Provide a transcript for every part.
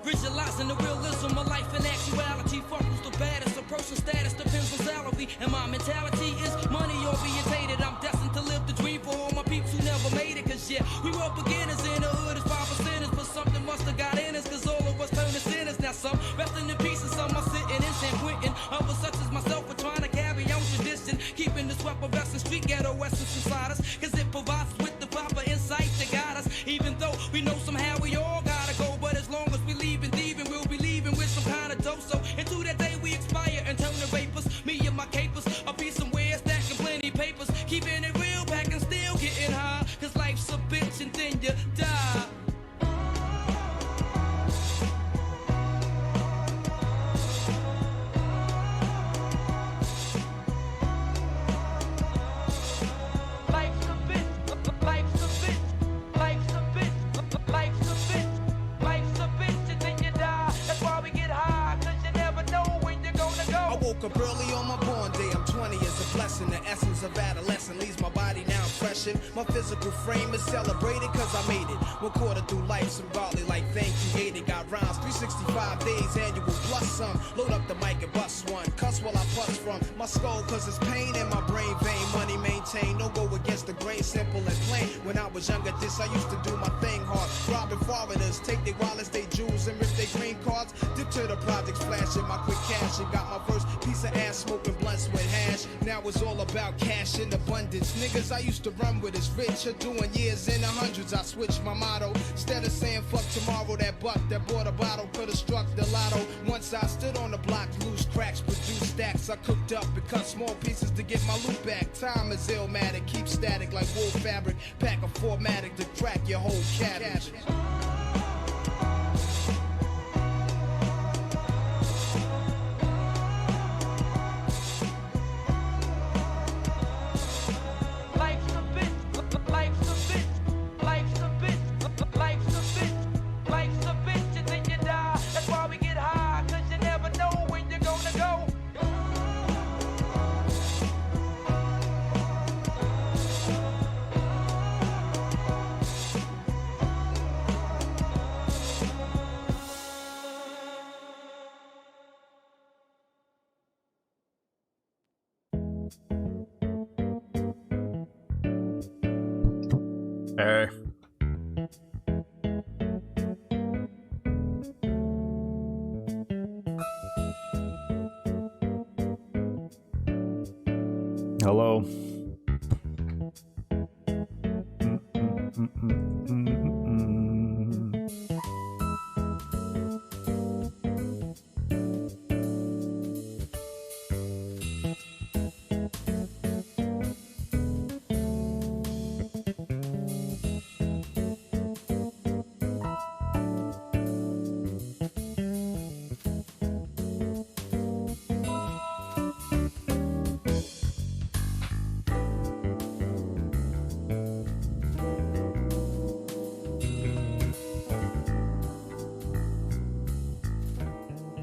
Visualizing the realism of life and actuality. Fuck who's the baddest. A person's status depends on salary. And my mentality is money orientated. I'm destined to live the dream for all my peeps who never made it. Cause yeah, we were beginners in the hood as 5%ers. But something must have got in us. Cause all of us turned to sinners. Now some resting in peace and some are sitting in San Quentin. Others such as myself are trying to carry on tradition. Keeping the sweat of and street ghetto essence inside us. Cause it provides us with the proper insight to guide us. Even though we know somehow we all gotta go. But as long as we leaving, we'll be leaving with some kind of dope. So into that day we expire and turn to vapors. Me and my capers, I'll be somewhere stacking plenty papers. Keeping it real, back and still getting high. Cause life's a bitch and then you die. Up early on my born day, I'm 20 is a blessing. The essence of adolescence leaves my body now freshened. My physical frame is celebrated cause I made it. 1/4 through life, some godly like thank you, hate it. Got rhymes, 365 days annual plus some. Load up the mic and bust one. Cuss while I bust from my skull cause it's pain in my brain vein. Money maintained, no go against the grain, simple and plain. When I was younger, this I used to do my thing hard. Robbing foreigners, take their wallets, they jewels, and rip their green cards. Dip to the projects, flashing my quick cash and got my first piece of ass smoking blunts with hash. Now it's all about cash in abundance. Niggas I used to run with is rich, are doing years in the hundreds. I switched my motto. Instead of saying fuck tomorrow, that buck that bought a bottle could've struck the lotto. Once I stood on the block, loose cracks, produced stacks. I cooked up and cut small pieces to get my loot back. Time is illmatic, keep static like wool fabric. Pack a 4matic to crack your whole cabbage. Hey. Hello.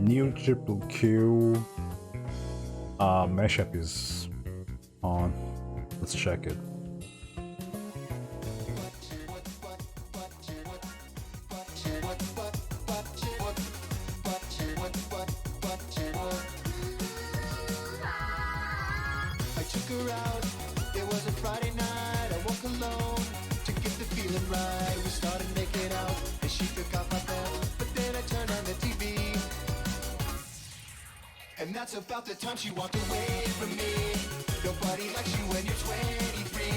New triple Q mashup is on. Let's check it. I took her out, it was a Friday night. I walked alone to get the feeling right. We started making out and she took off my belt, but then I turned on the TV. And that's about the time she walked away from me. Nobody likes you when you're 23.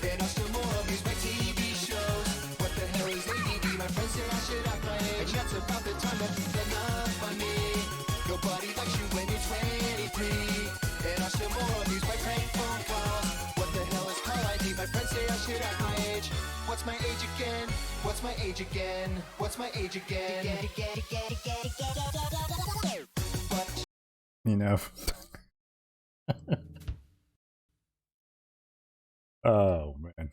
And I still more of these my TV shows. What the hell is ADD? My friend said I should act my age. And that's about the time that people enough on me. Nobody likes you when you're 23. And I still more of these my prank phone calls. What the hell is call ID? My friends say I should act my age. What's my age again? What's my age again? What's my age again? Enough. Oh man.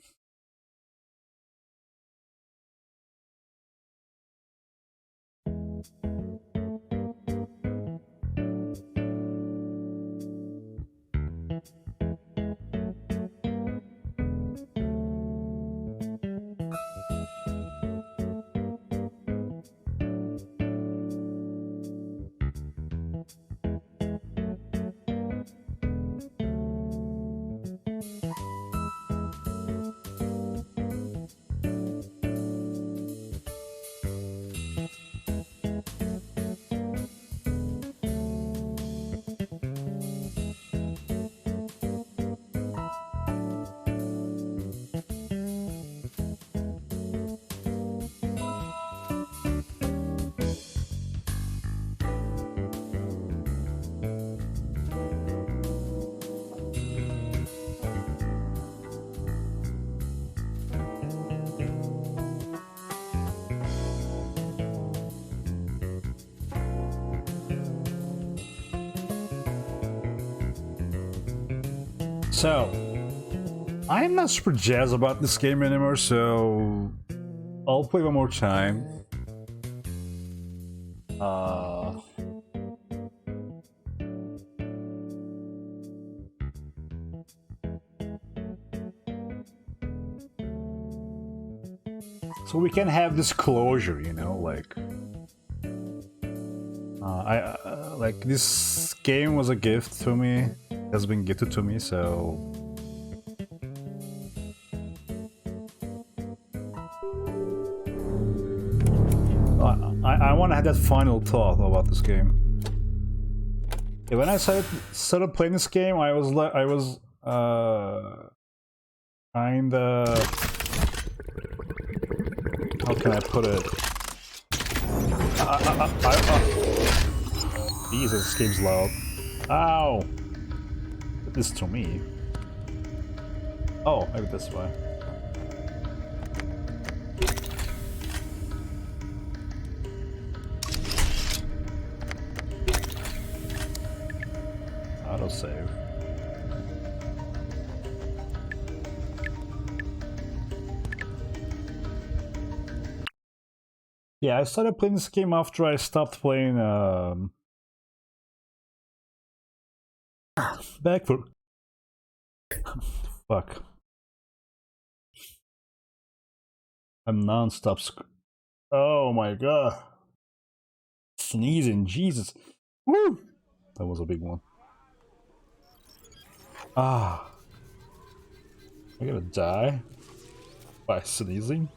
So, I'm not super jazzed about this game anymore, so I'll play one more time. So we can have this closure, you know, like like this game was a gift to me, has been gifted to me, so I want to have that final thought about this game. Yeah, when I started playing this game, I was kinda, how can I put it? Jesus, this game's loud. Ow! Did this to me. Oh, maybe this way. Autosave. Yeah, I started playing this game after I stopped playing Back for fuck. I'm non-stop oh my god. Sneezing, Jesus. Woo! That was a big one. Ah. I'm gonna die by sneezing.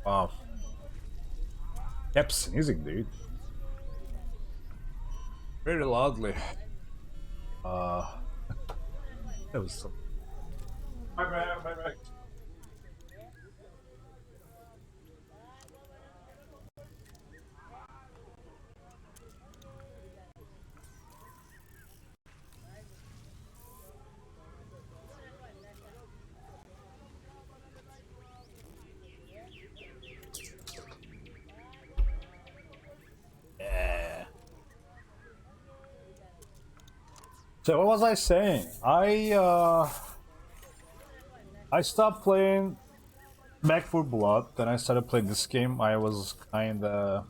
Wow. Kept sneezing, dude. Very loudly. That was some. My bad. Yeah. So what was I saying? I stopped playing Back for Blood, then I started playing this game. I was kinda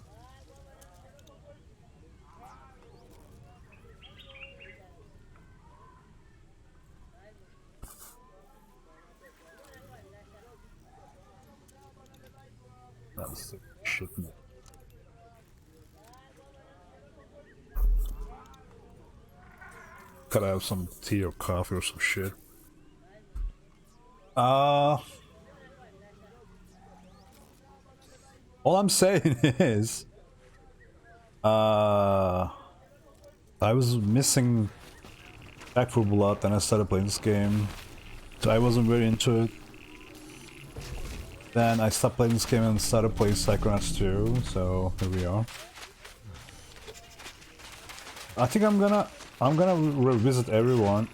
that was shit. Gotta have some tea or coffee or some shit. All I'm saying is, I was missing Back for Blood, then I started playing this game, so I wasn't very into it. Then I stopped playing this game and started playing Psychonauts 2, so here we are. I think I'm gonna revisit everywhere,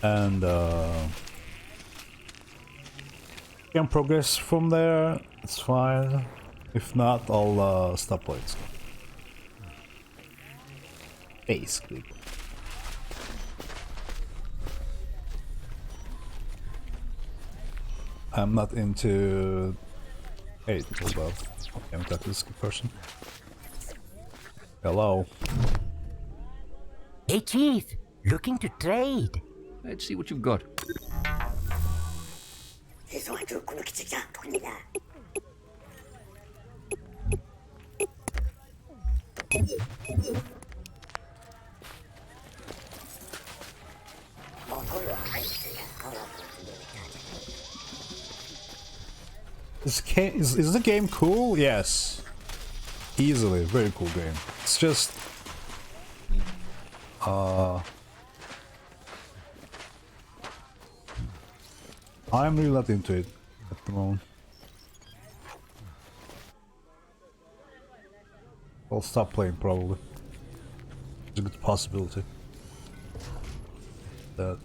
and can progress from there. It's fine. If not, I'll stop playing. Basically. I'm not into. Hey, hold up. I'm talking to this person. Hello. Hey Chief, looking to trade. Let's see what you've got. Is the game cool? Yes. Easily, very cool game. It's just I'm really not into it at the moment. I'll stop playing probably. There's a good possibility that.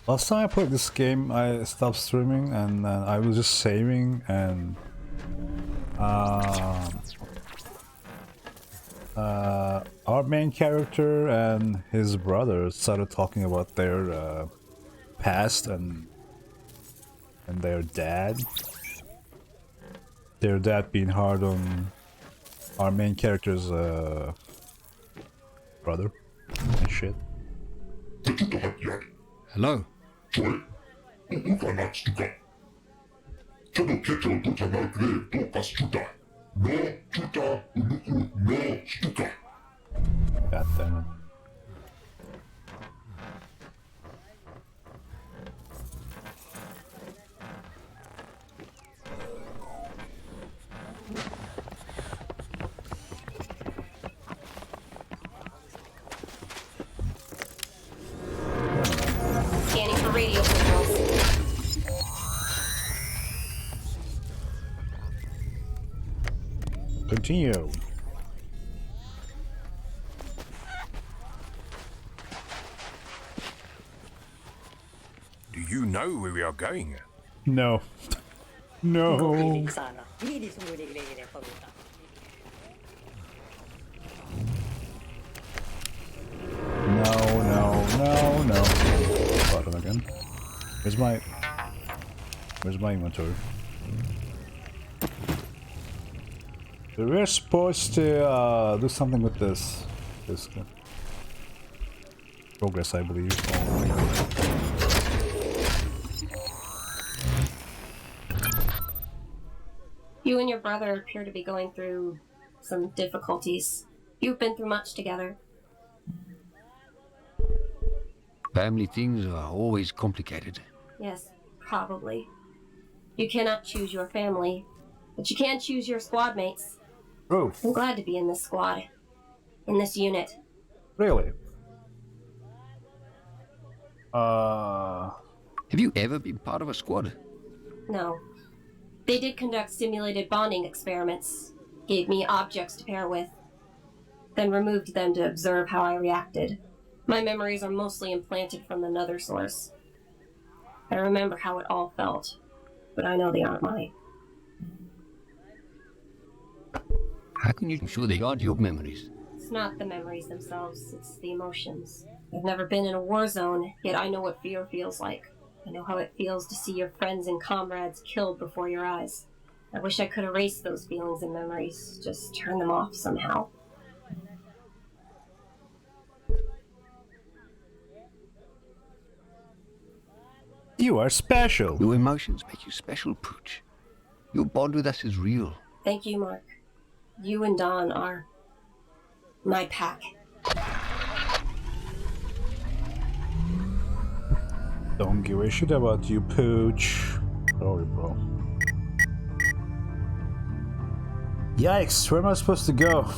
Last time I played this game, I stopped streaming and I was just saving, and our main character and his brother started talking about their past and their dad. Their dad being hard on our main character's brother and shit. Hello. God damn it. Scanning for radio signals. Continue. Do you know where we are going? No. No. No. Button again. Where's my inventory? So we're supposed to do something with this progress, I believe. You and your brother appear to be going through some difficulties. You've been through much together. Family things are always complicated. Yes, probably. You cannot choose your family, but you can choose your squad mates. Oh, I'm glad to be in this squad. In this unit. really? Have you ever been part of a squad? No. They did conduct simulated bonding experiments, gave me objects to pair with, then removed them to observe how I reacted. My memories are mostly implanted from another source. I remember how it all felt, but I know they aren't mine. How can you be sure they aren't your memories? It's not the memories themselves, it's the emotions. I've never been in a war zone, yet I know what fear feels like. I know how it feels to see your friends and comrades killed before your eyes. I wish I could erase those feelings and memories, just turn them off somehow. You are special. Your emotions make you special, Pooch. Your bond with us is real. Thank you, Mark. You and Don are my pack. Don't give a shit about you, Pooch. Sorry, bro. Yikes, where am I supposed to go?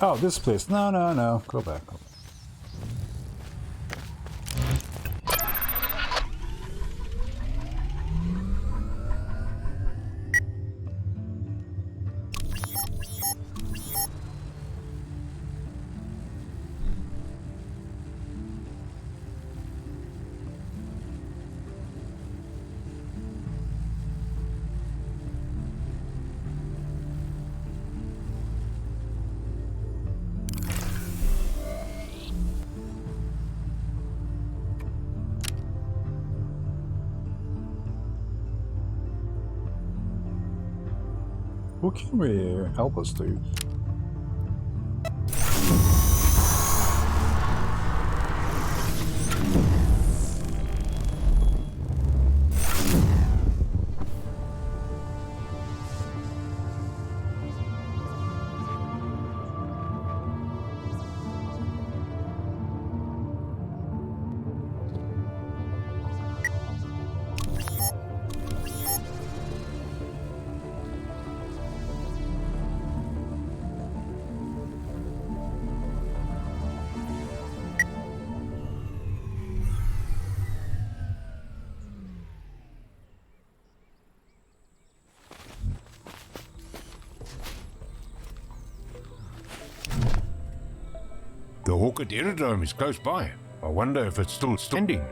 Oh, this place. No, no, no. Go back. Go back. Who can we help us, Steve? The Hawkett Aerodrome is close by. I wonder if it's still standing.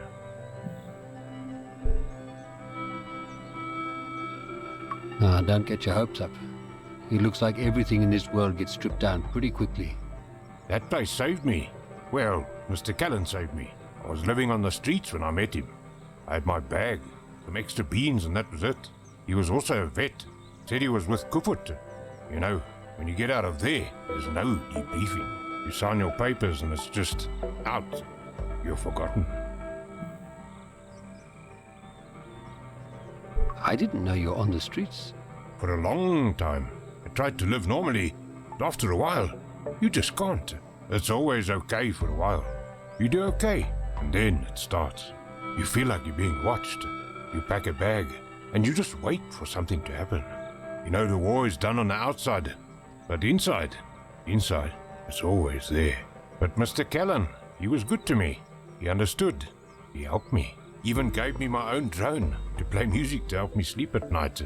Ah, don't get your hopes up. It looks like everything in this world gets stripped down pretty quickly. That place saved me. Well, Mr. Callan saved me. I was living on the streets when I met him. I had my bag, some extra beans, and that was it. He was also a vet. Said he was with Kufut. You know, when you get out of there, there's no debriefing. You sign your papers and it's just out. You're forgotten. I didn't know you were on the streets. For a long time, I tried to live normally, but after a while, you just can't. It's always okay for a while. You do okay, and then it starts. You feel like you're being watched. You pack a bag, and you just wait for something to happen. You know the war is done on the outside, but inside, it's always there. But Mr. Callan, he was good to me. He understood. He helped me. Even gave me my own drone to play music to help me sleep at night.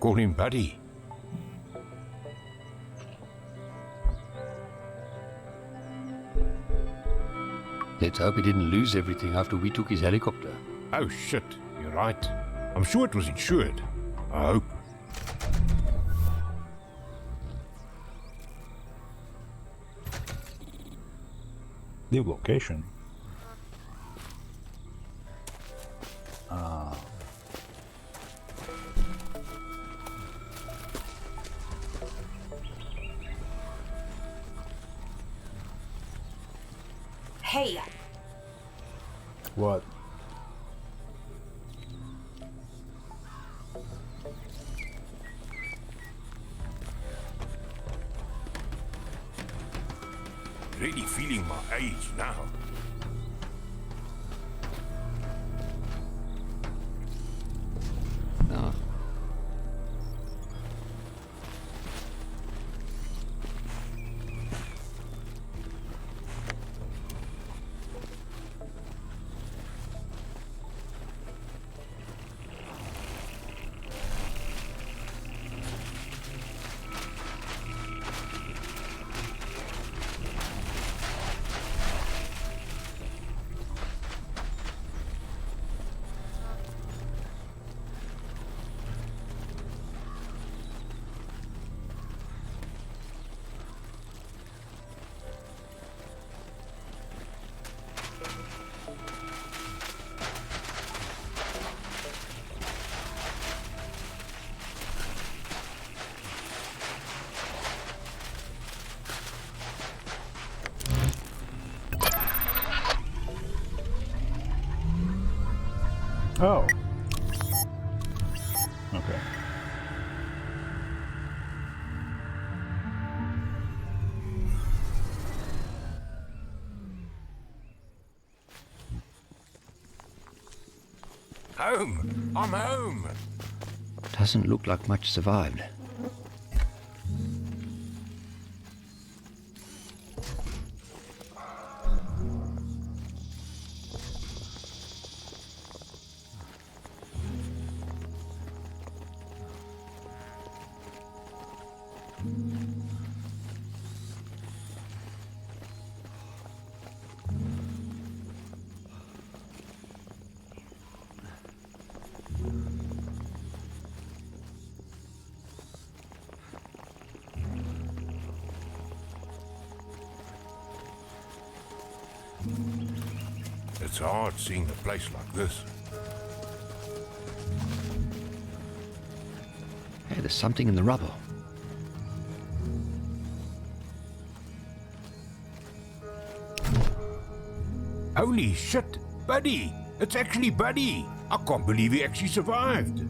Call him Buddy. Let's hope he didn't lose everything after we took his helicopter. Oh shit, you're right. I'm sure it was insured. I hope. New location. Hey, What? Really feeling my age now. Ah. Oh. Okay. Home! I'm home! Doesn't look like much survived. It's hard seeing the place like this. Hey, there's something in the rubble. Holy shit! Buddy! It's actually Buddy! I can't believe he actually survived.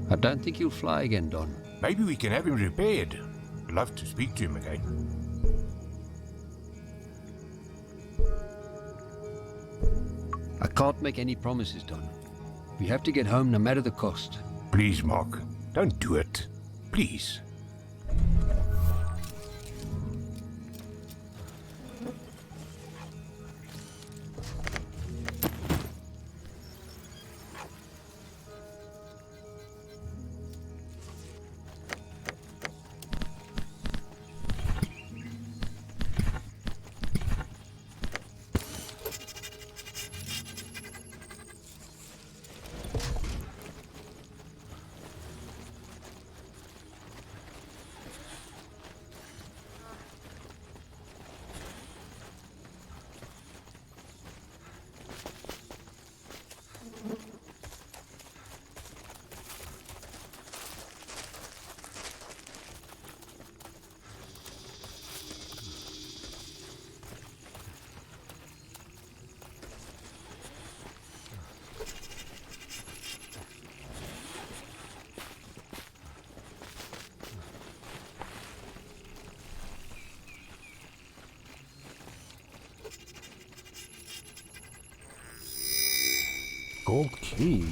I don't think he'll fly again, Don. Maybe we can have him repaired. I'd love to speak to him again. I can't make any promises, Don. We have to get home no matter the cost. Please, Mark, don't do it. Please. Gold key?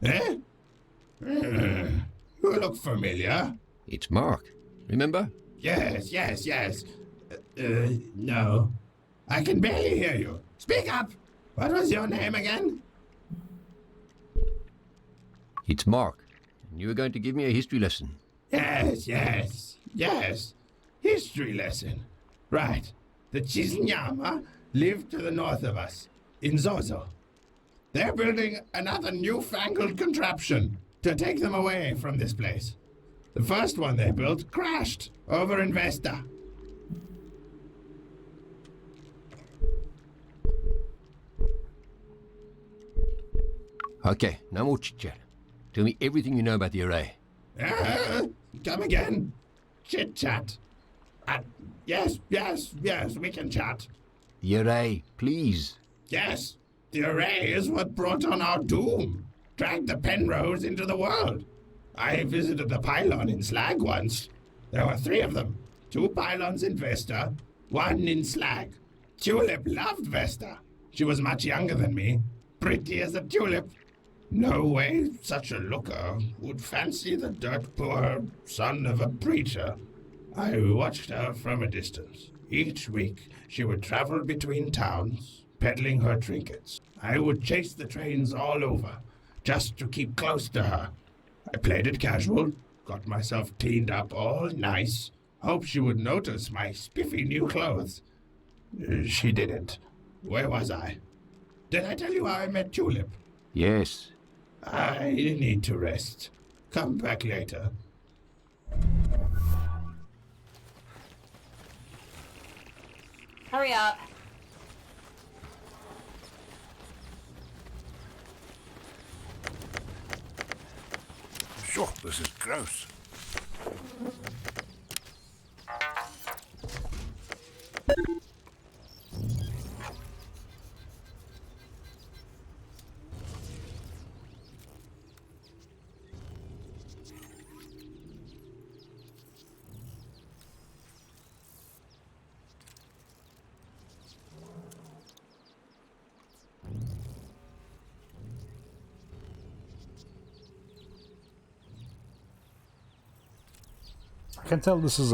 Eh? You look familiar. It's Mark. Remember? Yes. No. I can barely hear you. Speak up! What was your name again? It's Mark. And you were going to give me a history lesson. Yes. History lesson. Right. The Chizinyama live to the north of us, in Zozo. They're building another newfangled contraption to take them away from this place. The first one they built crashed over in Vesta. Okay, no more chit-chat. Tell me everything you know about the array. Come again? Chit-chat. Yes, we can chat. The array, please. Yes, the array is what brought on our doom. dragged the Penrose into the world. I visited the pylon in Slag once. There were 3 of them. 2 pylons in Vesta, 1 in Slag. Tulip loved Vesta. She was much younger than me. Pretty as a tulip. No way such a looker would fancy the dirt poor son of a preacher. I watched her from a distance. Each week she would travel between towns, peddling her trinkets. I would chase the trains all over, just to keep close to her. I played it casual, got myself cleaned up all nice, hoped she would notice my spiffy new clothes. She didn't. Where was I? Did I tell you how I met Tulip? Yes. I need to rest. Come back later. Hurry up. Sure, this is gross. I can tell this is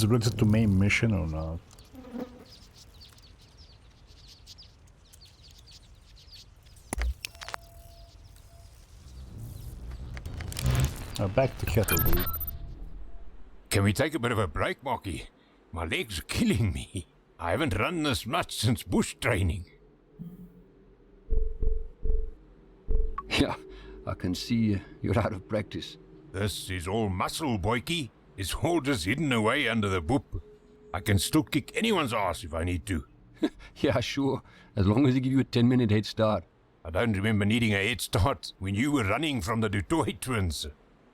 related to main mission or not. Back to kettle, dude. Can we take a bit of a break, Marky? My legs are killing me. I haven't run this much since bush training. Yeah, I can see you're out of practice. This is all muscle, boyki. It's all just hidden away under the boop. I can still kick anyone's ass if I need to. Yeah, sure. As long as they give you a 10-minute head start. I don't remember needing a head start when you were running from the Dutoy twins.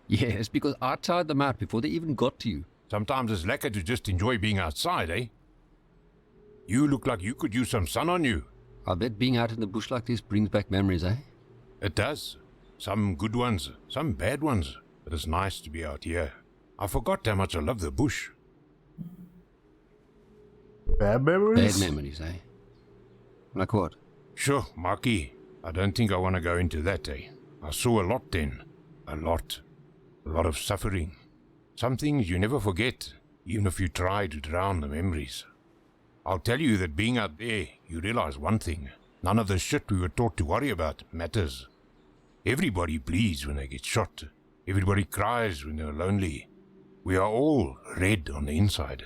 Yes, because I tired them out before they even got to you. Sometimes it's lekker to just enjoy being outside, eh? You look like you could use some sun on you. I bet being out in the bush like this brings back memories, eh? It does. Some good ones, some bad ones. But it's nice to be out here. I forgot how much I love the bush. Bad memories? Bad memories, eh? Like what? Sure, Marky. I don't think I want to go into that, eh? I saw a lot then. A lot. A lot of suffering. Some things you never forget, even if you try to drown the memories. I'll tell you that being out there, you realize one thing. None of the shit we were taught to worry about matters. Everybody bleeds when they get shot. Everybody cries when they're lonely. We are all red on the inside.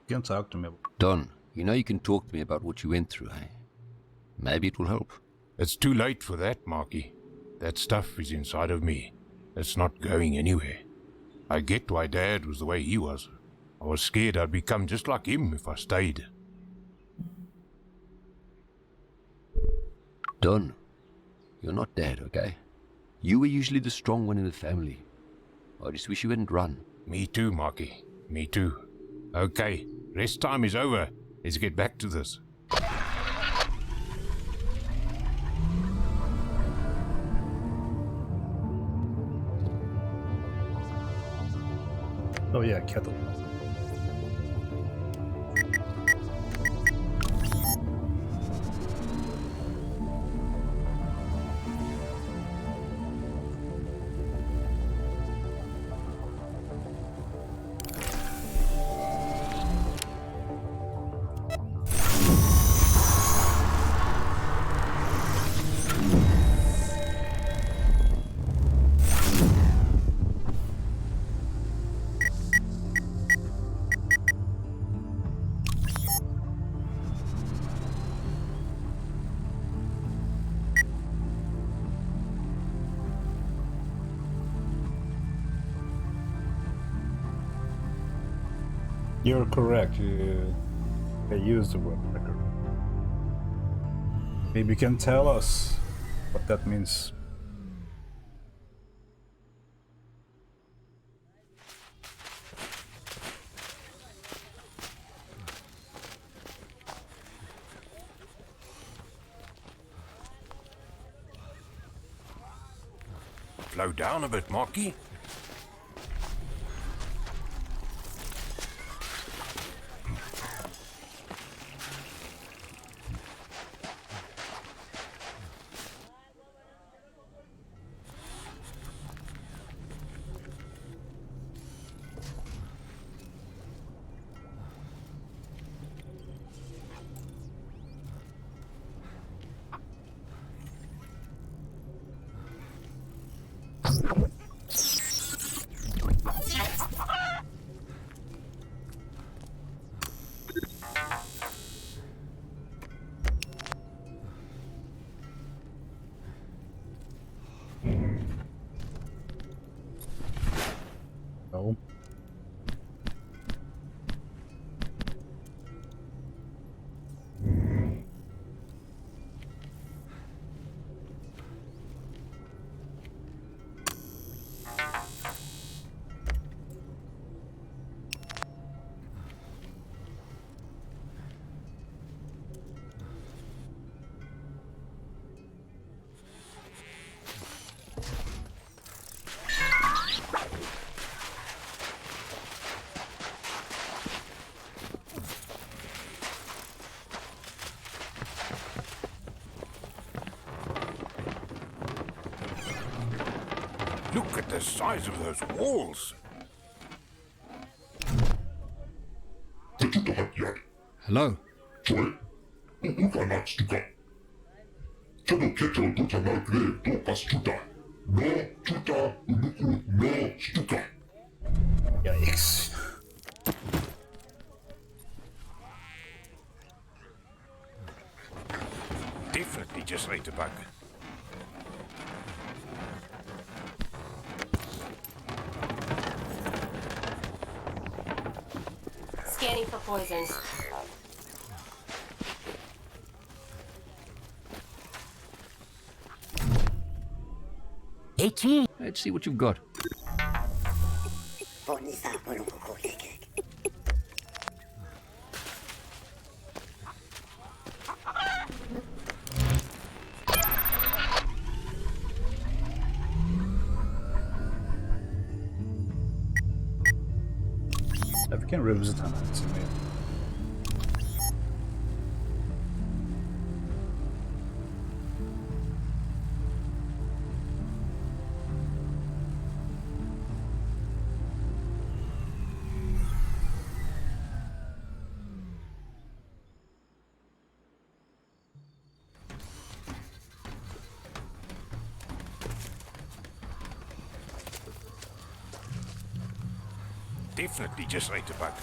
You can talk to me. Don, you know you can talk to me about what you went through, eh? Maybe it will help. It's too late for that, Marky. That stuff is inside of me. It's not going anywhere. I get why Dad was the way he was. I was scared I'd become just like him if I stayed. Don, you're not Dad, okay? You were usually the strong one in the family. I just wish you hadn't run. Me too, Marky. Me too. Okay, rest time is over. Let's get back to this. Oh yeah, kettle. You're correct. They used the word record. Maybe you can tell us what that means. slow down a bit, Marky. No. Look at the size of those walls. Hello? Yikes. Definitely just ate a bug. Scanning for poisons. Itchy. Let's see what you've got. If we can revisit him, it's amazing. Definitely just ate a bug.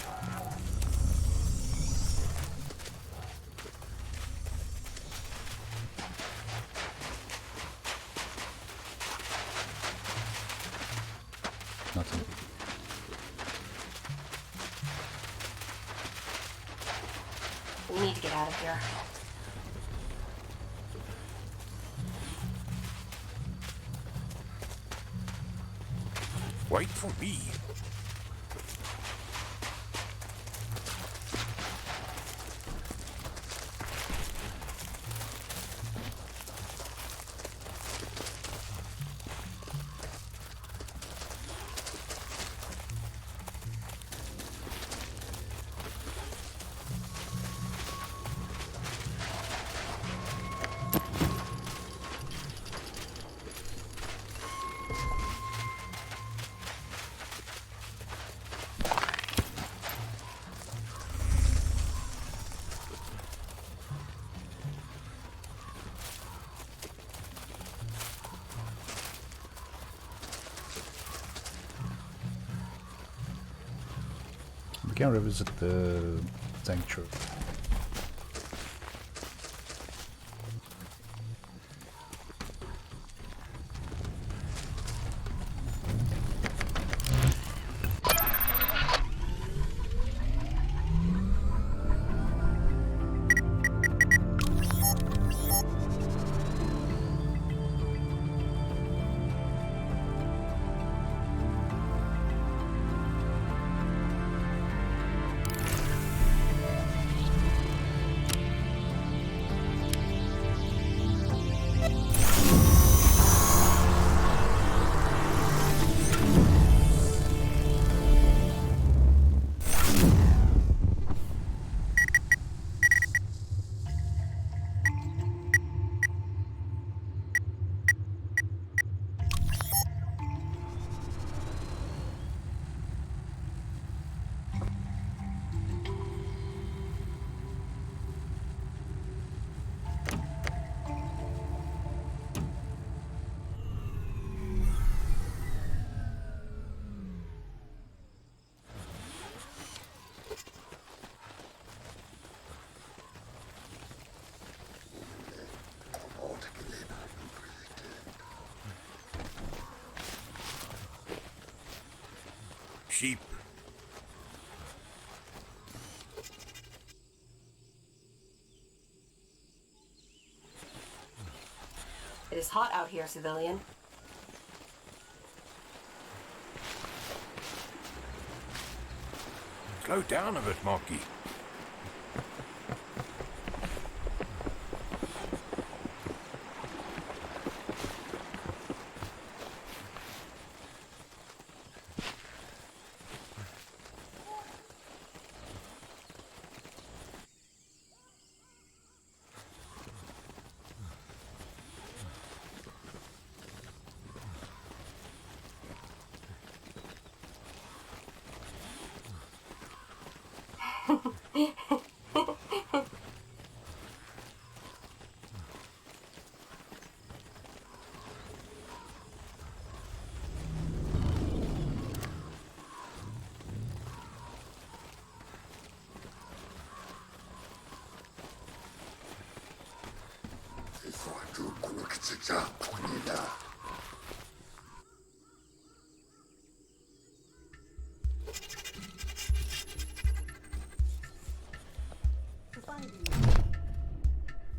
Nothing. We need to get out of here. Wait for me. We can revisit the sanctuary. sheep. It is hot out here, civilian. Slow down a bit, Marky.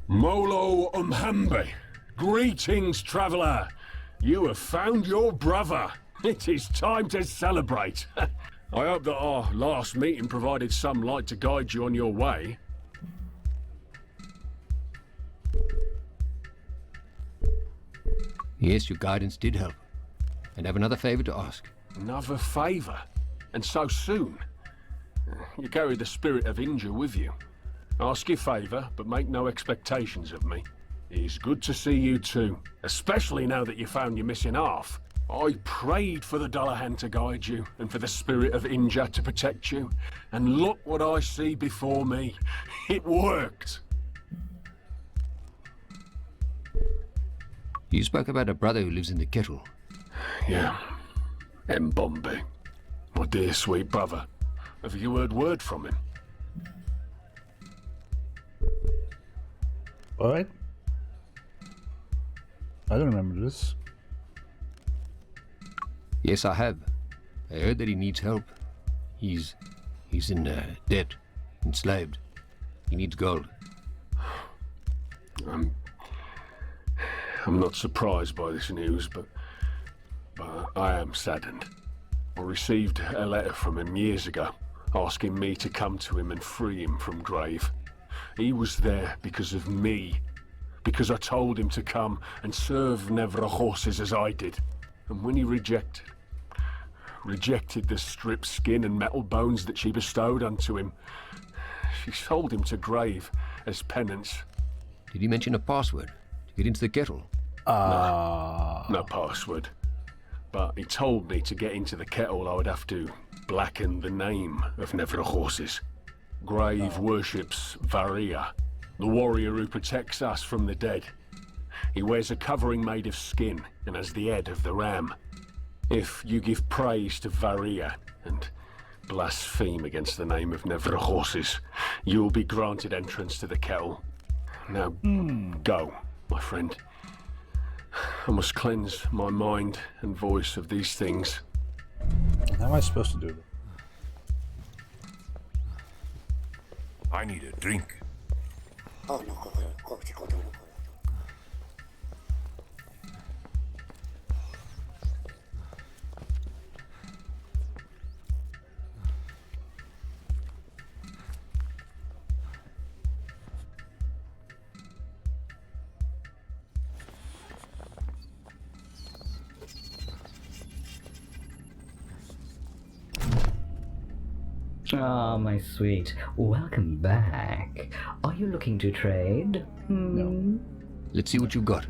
Molo Umhambe, greetings, traveller. You have found your brother. It is time to celebrate. I hope that our last meeting provided some light to guide you on your way. Yes, your guidance did help. And I have another favor to ask. Another favour? And so soon? You carry the spirit of Inja with you. Ask your favour, but make no expectations of me. It is good to see you too, especially now that you found your missing half. I prayed for the Dullahan to guide you, and for the spirit of Inja to protect you. And look what I see before me. It worked! You spoke about a brother who lives in the kettle. Yeah. Mbombe. My dear sweet brother. Have you heard word from him? What? I don't remember this. Yes, I have. I heard that he needs help. He's in debt, enslaved. He needs gold. I'm not surprised by this news, but I am saddened. I received a letter from him years ago, asking me to come to him and free him from grave. He was there because of me, because I told him to come and serve Nevra horses as I did. And when he rejected the stripped skin and metal bones that she bestowed unto him, she sold him to grave as penance. Did he mention a password to get into the kettle? No password. But he told me to get into the kettle I would have to blacken the name of Nevra horses. Grave worships Varia, the warrior who protects us from the dead. He wears a covering made of skin and has the head of the ram. If you give praise to Varia and blaspheme against the name of Nevra horses, you will be granted entrance to the kettle. Now, go, my friend. I must cleanse my mind and voice of these things. How am I supposed to do it? I need a drink. Ah, my sweet. Welcome back. Are you looking to trade? No. Let's see what you got.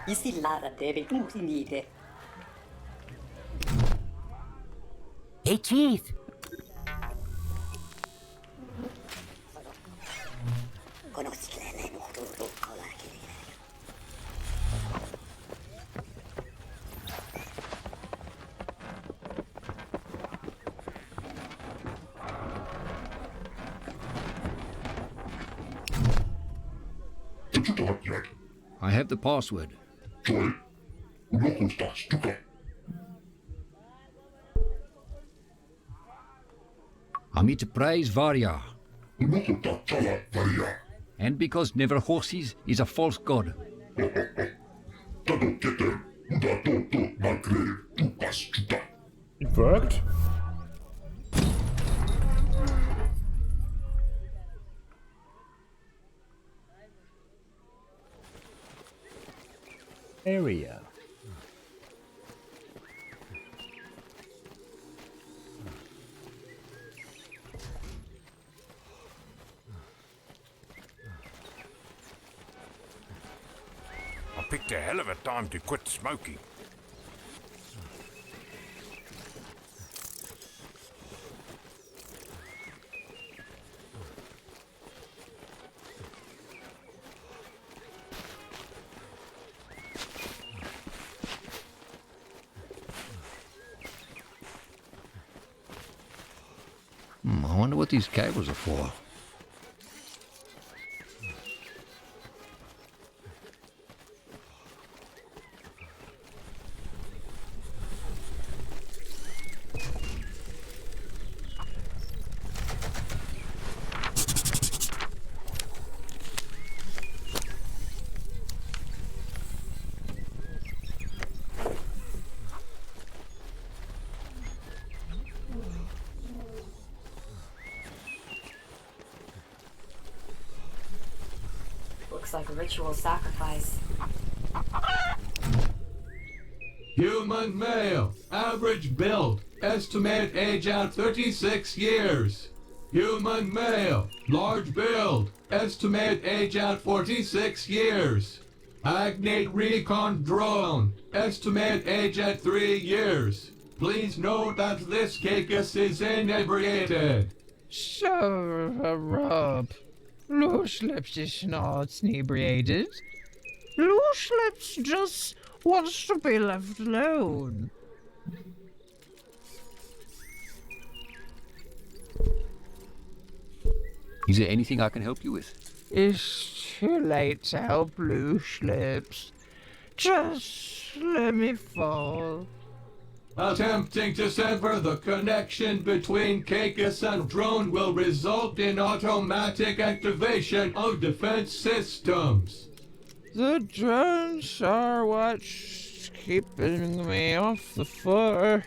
Ici Lara deve infinite. Hey, Chief! I have the password. I'm here to praise Varya. And because Never Horses is a false god. It worked? Area. I picked a hell of a time to quit smoking. I wonder what these cables are for. Looks like a ritual sacrifice. Human male, average build, estimate age at 36 years. Human male, large build, estimate age at 46 years. Agnate recon drone, estimate age at 3 years. Please note that this Caicus is inebriated. So, Loose Lips is not inebriated. Loose Lips just wants to be left alone. Is there anything I can help you with? It's too late to help Loose Lips. Just let me fall. Attempting to sever the connection between Caicus and drone will result in automatic activation of defense systems. The drones are what's keeping me off the floor.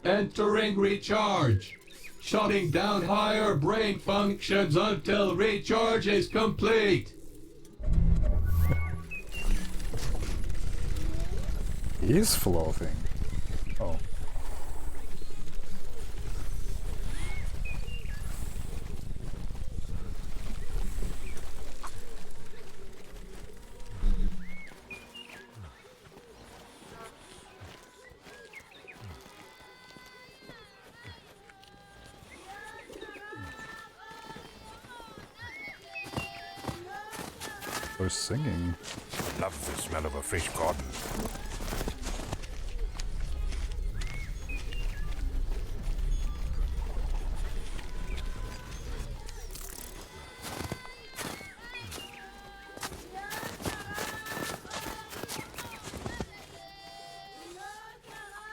Entering recharge. Shutting down higher brain functions until recharge is complete. He's floating. Oh. We're singing. I love the smell of a fresh garden.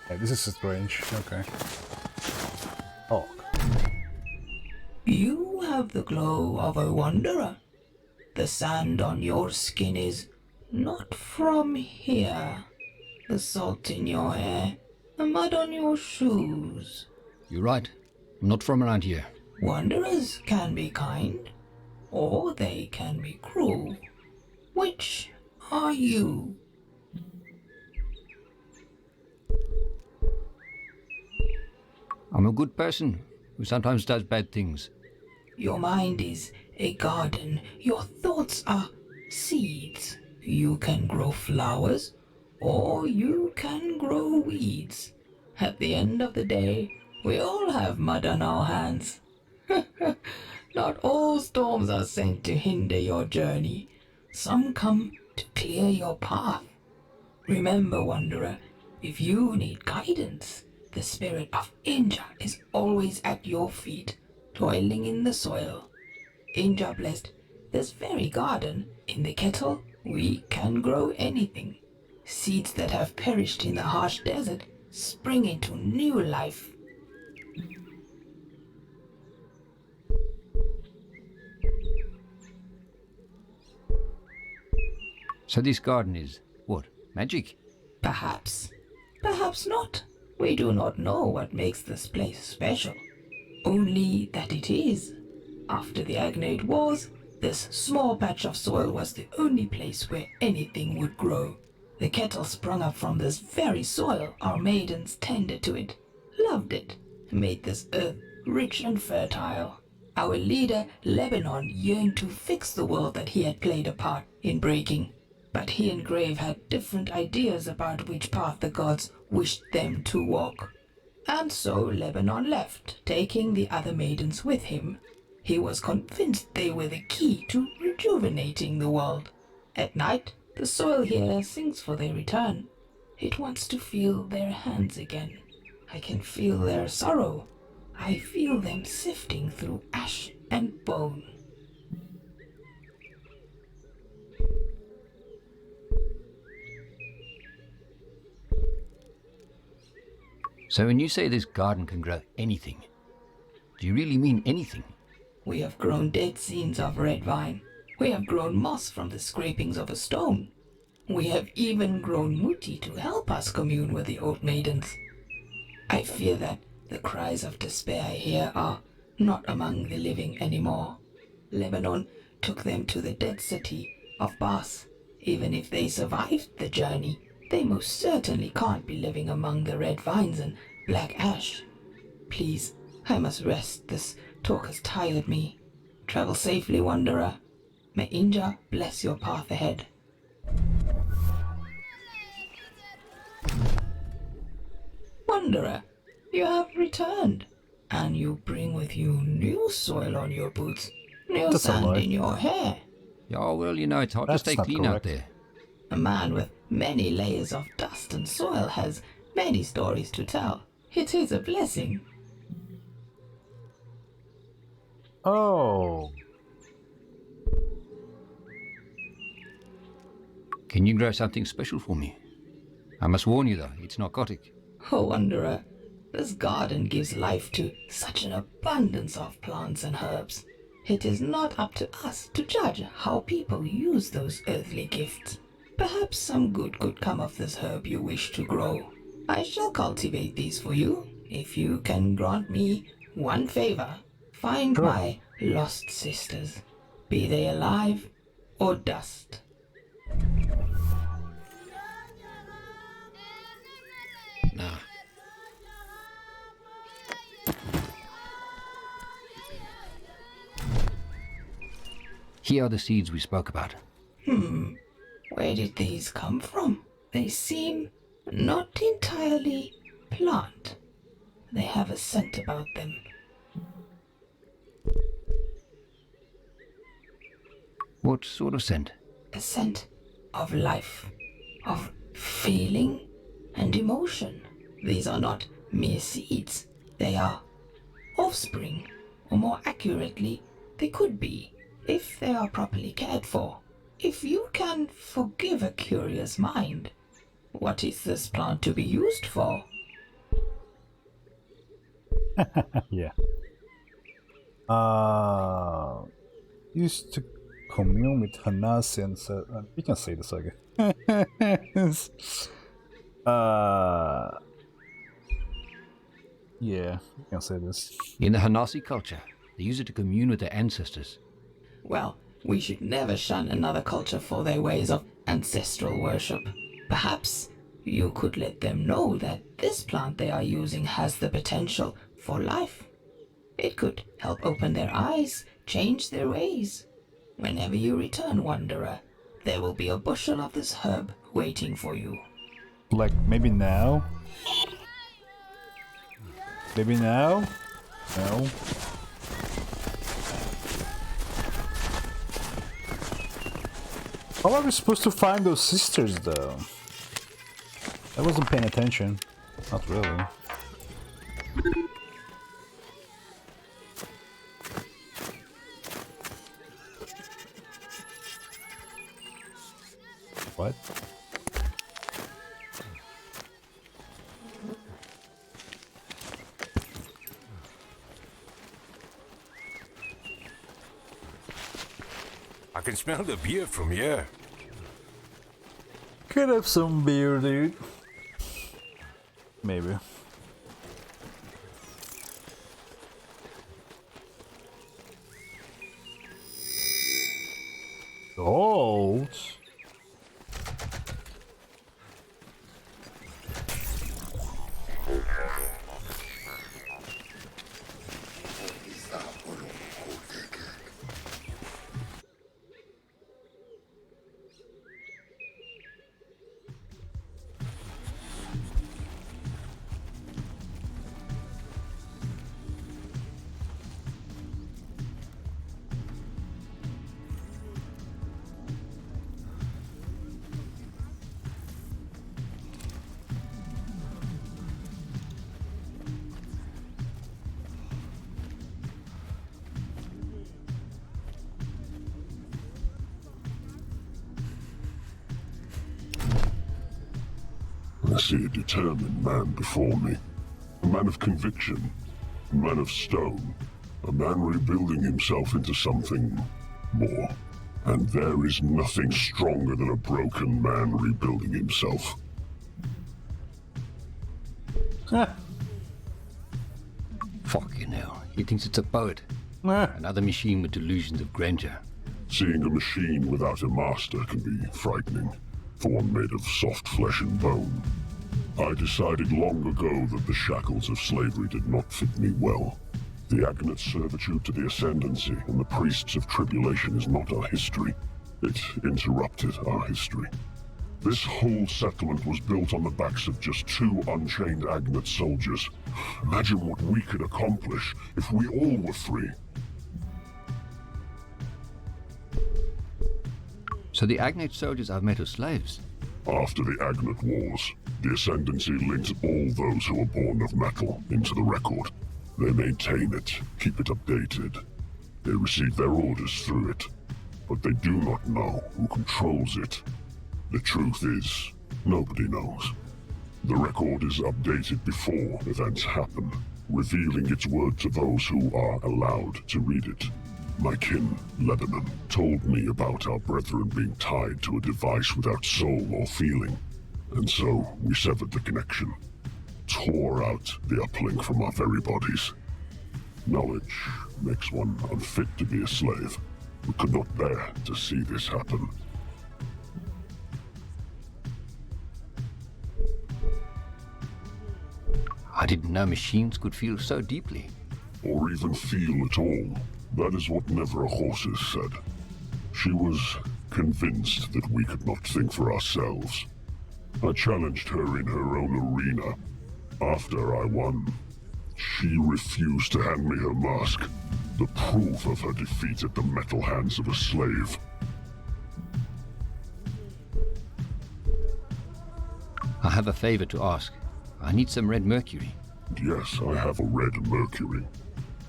Yeah, this is strange. Okay. Oh. You have the glow of a wanderer. The sand on your skin is not from here. The salt in your hair, the mud on your shoes. You're right. I'm not from around here. Wanderers can be kind, or they can be cruel. Which are you? I'm a good person who sometimes does bad things. Your mind is a garden. Your thoughts are seeds. You can grow flowers, or you can grow weeds. At the end of the day, we all have mud on our hands. Not all storms are sent to hinder your journey. Some come to clear your path. Remember, Wanderer, if you need guidance, the spirit of Inja is always at your feet, toiling in the soil. Inja blessed this very garden. In the kettle, we can grow anything. Seeds that have perished in the harsh desert spring into new life. So this garden is, what, magic? Perhaps. Perhaps not. We do not know what makes this place special. Only that it is. After the Agnate Wars, this small patch of soil was the only place where anything would grow. The kettle sprung up from this very soil. Our maidens tended to it, loved it, made this earth rich and fertile. Our leader, Lebanon, yearned to fix the world that he had played a part in breaking. But he and Grave had different ideas about which path the gods wished them to walk. And so Lebanon left, taking the other maidens with him. He was convinced they were the key to rejuvenating the world. At night, the soil here sings for their return. It wants to feel their hands again. I can feel their sorrow. I feel them sifting through ash and bone. So when you say this garden can grow anything, do you really mean anything? We have grown dead scenes of red vine. We have grown moss from the scrapings of a stone. We have even grown muti to help us commune with the old maidens. I fear that the cries of despair here are not among the living anymore. Lebanon took them to the dead city of Bas. Even if they survived the journey, they most certainly can't be living among the red vines and black ash. Please, I must rest. This talk has tired me. Travel safely, Wanderer. May Inja bless your path ahead. Wanderer, you have returned, and you bring with you new soil on your boots, new That's a sand lie. in your hair. Yeah, well, you know, it's hard That's to stay not clean out correct. there. A man with many layers of dust and soil has many stories to tell. It is a blessing. Oh. Can you grow something special for me? I must warn you though, it's narcotic. Oh, Wanderer, this garden gives life to such an abundance of plants and herbs. It is not up to us to judge how people use those earthly gifts. Perhaps some good could come of this herb you wish to grow. I shall cultivate these for you, if you can grant me one favor. Find Sure. my lost sisters, be they alive or dust. Nah. Here are the seeds we spoke about. Where did these come from? They seem not entirely plant. They have a scent about them. What sort of scent? A scent of life, of feeling and emotion. These are not mere seeds. They are offspring, or more accurately, they could be, if they are properly cared for. If you can forgive a curious mind, what is this plant to be used for? Yeah. Used to commune with Hanasi and said, we can say this again. Yeah, we can say this. In the Hanasi culture, they use it to commune with their ancestors. Well, we should never shun another culture for their ways of ancestral worship. Perhaps you could let them know that this plant they are using has the potential for life. It could help open their eyes, change their ways. Whenever you return, Wanderer, There will be a bushel of this herb waiting for you. Like, maybe now? Maybe now? No. How are we supposed to find those sisters, though? I wasn't paying attention. Not really. What? I can smell the beer from here. Could have some beer, dude. Maybe. Gold. I see a determined man before me. A man of conviction. A man of stone. A man rebuilding himself into something more. And there is nothing stronger than a broken man rebuilding himself. Fucking hell. He thinks it's a poet. Another machine with delusions of grandeur. Seeing a machine without a master can be frightening, for one made of soft flesh and bone. I decided long ago that the shackles of slavery did not fit me well. The Agnete's servitude to the Ascendancy and the priests of tribulation is not our history. It interrupted our history. This whole settlement was built on the backs of just 2 unchained Agnate soldiers. Imagine what we could accomplish if we all were free. So the Agnate soldiers are made of slaves? After the Agnate Wars, the Ascendancy linked all those who were born of metal into the record. They maintain it, keep it updated. They receive their orders through it, but they do not know who controls it. The truth is, nobody knows. The record is updated before events happen, revealing its word to those who are allowed to read it. My kin, Lebanon, told me about our brethren being tied to a device without soul or feeling, and so we severed the connection, tore out the uplink from our very bodies. Knowledge makes one unfit to be a slave. We could not bear to see this happen. I didn't know machines could feel so deeply. Or even feel at all. That is what Never a Horses said. She was convinced that we could not think for ourselves. I challenged her in her own arena. After I won, she refused to hand me her mask, the proof of her defeat at the metal hands of a slave. I have a favor to ask. I need some red mercury. Yes, I have a red mercury.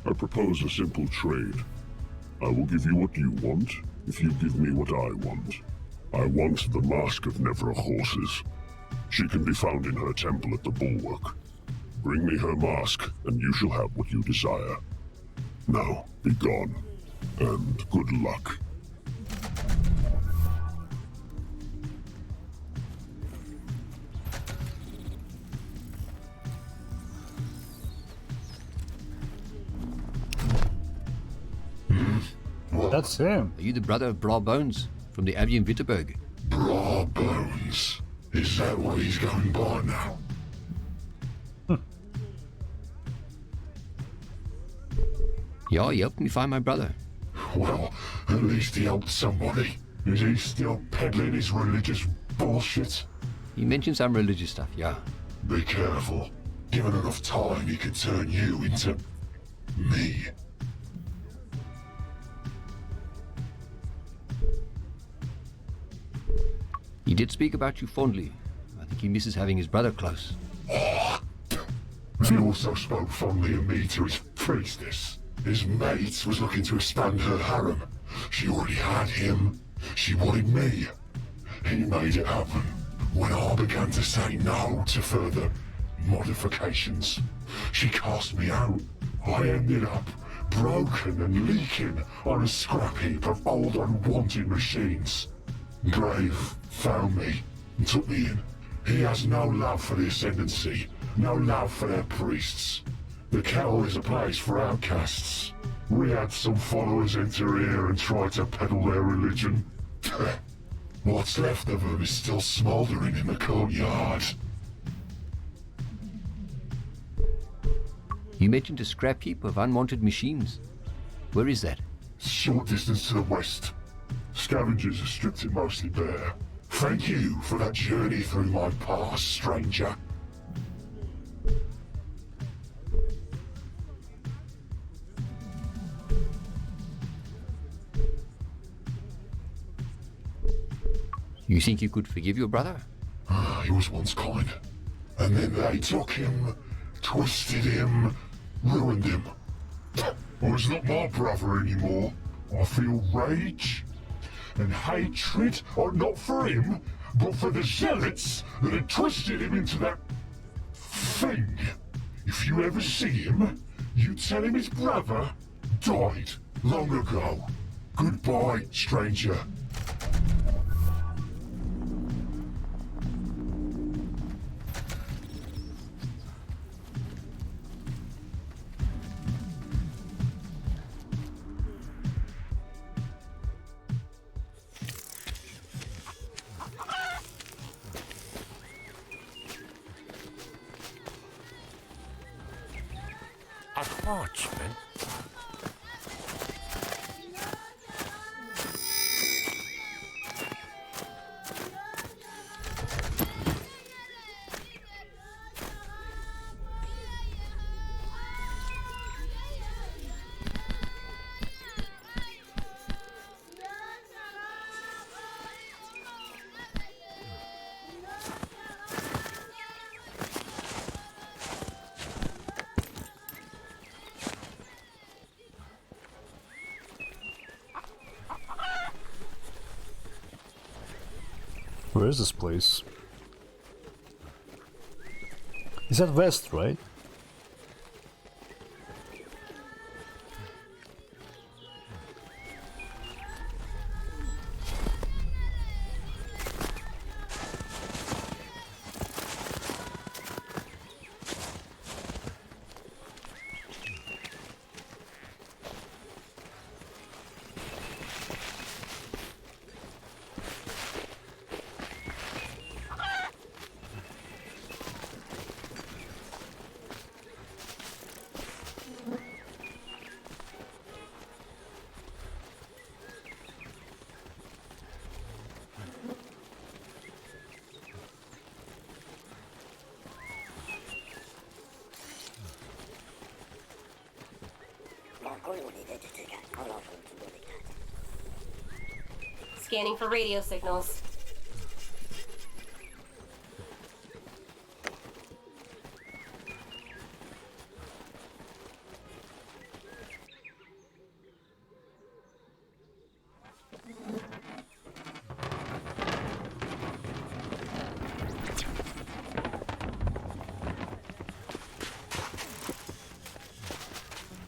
I propose a simple trade. I will give you what you want, if you give me what I want. I want the mask of Never a Horses. She can be found in her temple at the Bulwark. Bring me her mask, and you shall have what you desire. Now, be gone, and good luck. That's him. Are you the brother of Bra Bones from the Abbey in Wittenberg? Bra Bones? Is that what he's going by now? Yeah, he helped me find my brother. Well, at least he helped somebody. Is he still peddling his religious bullshit? He mentioned some religious stuff, yeah. Be careful. Given enough time, he could turn you into me. He did speak about you fondly. I think he misses having his brother close. He also spoke fondly of me to his priestess. His mate was looking to expand her harem. She already had him. She wanted me. He made it happen. When I began to say no to further modifications, she cast me out. I ended up broken and leaking on a scrap heap of old unwanted machines. Grave found me and took me in. He has no love for the Ascendancy, no love for their priests. The kettle is a place for outcasts. We had some followers enter here and try to peddle their religion. What's left of them is still smouldering in the courtyard. You mentioned a scrap heap of unwanted machines. Where is that? Short distance to the west. Scavengers have stripped it mostly bare. Thank you for that journey through my past, stranger. You think you could forgive your brother? He was once kind. And then they took him, twisted him, ruined him. Well, he's not my brother anymore. I feel rage and hatred, not for him, but for the zealots that had twisted him into that thing. If you ever see him, you tell him his brother died long ago. Goodbye, stranger. A parchment? Where is this place? Is that west, right? Scanning for radio signals.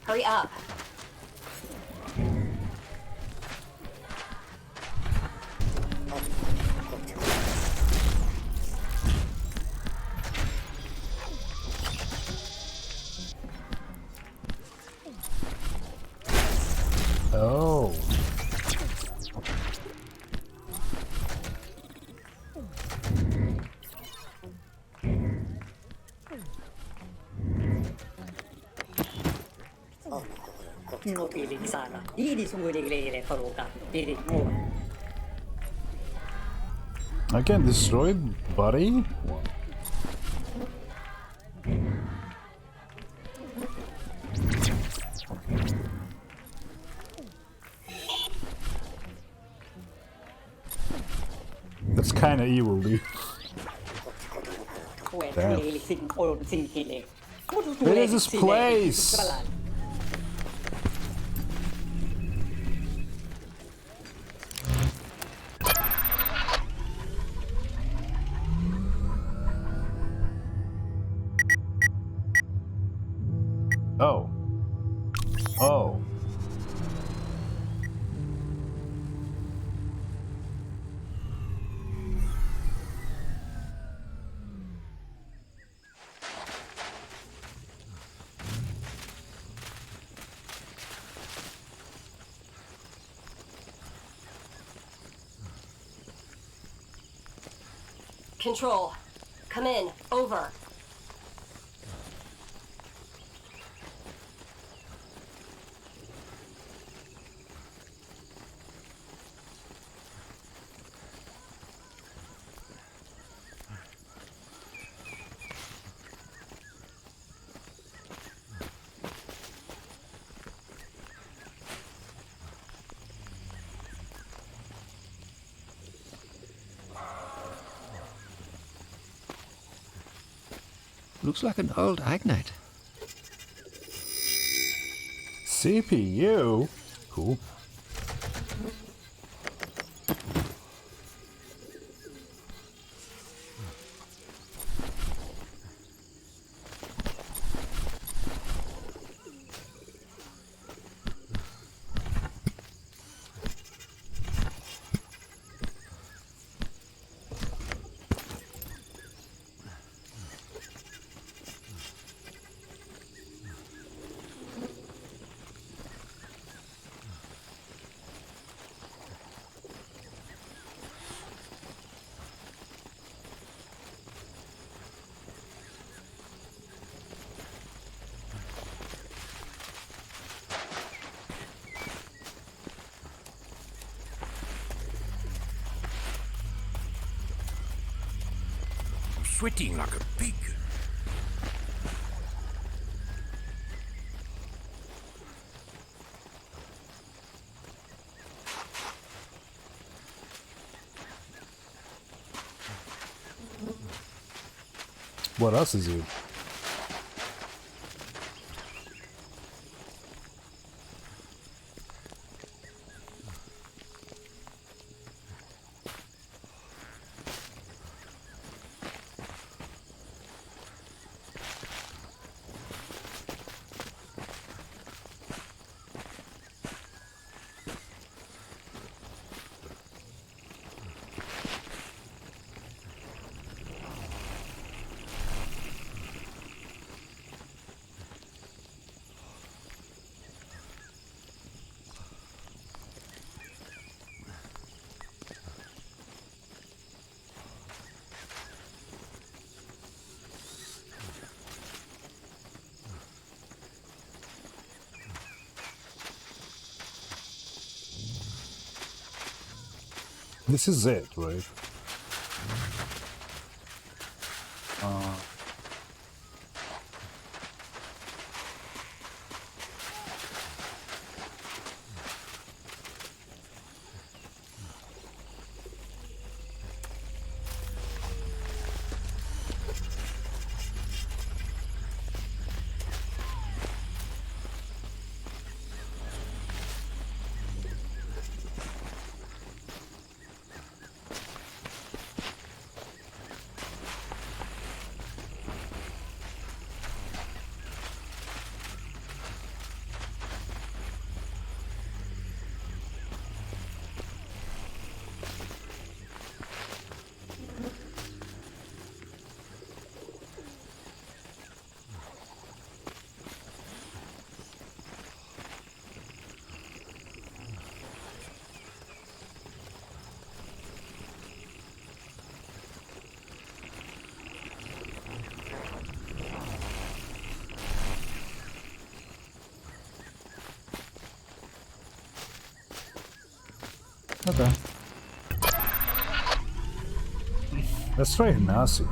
Hurry up. Oh. Non ti sana. Iedi su quelli che le faroca. Iedi muore. I can destroy it, buddy. That's kinda evil, dude. Damn. What is this place? Oh. Oh. Control. Come in. Over. Looks like an old Agnate. CPU? Cool. Sweating like a pig. What else is it? This is it, right? Okay. Let's try Nazi.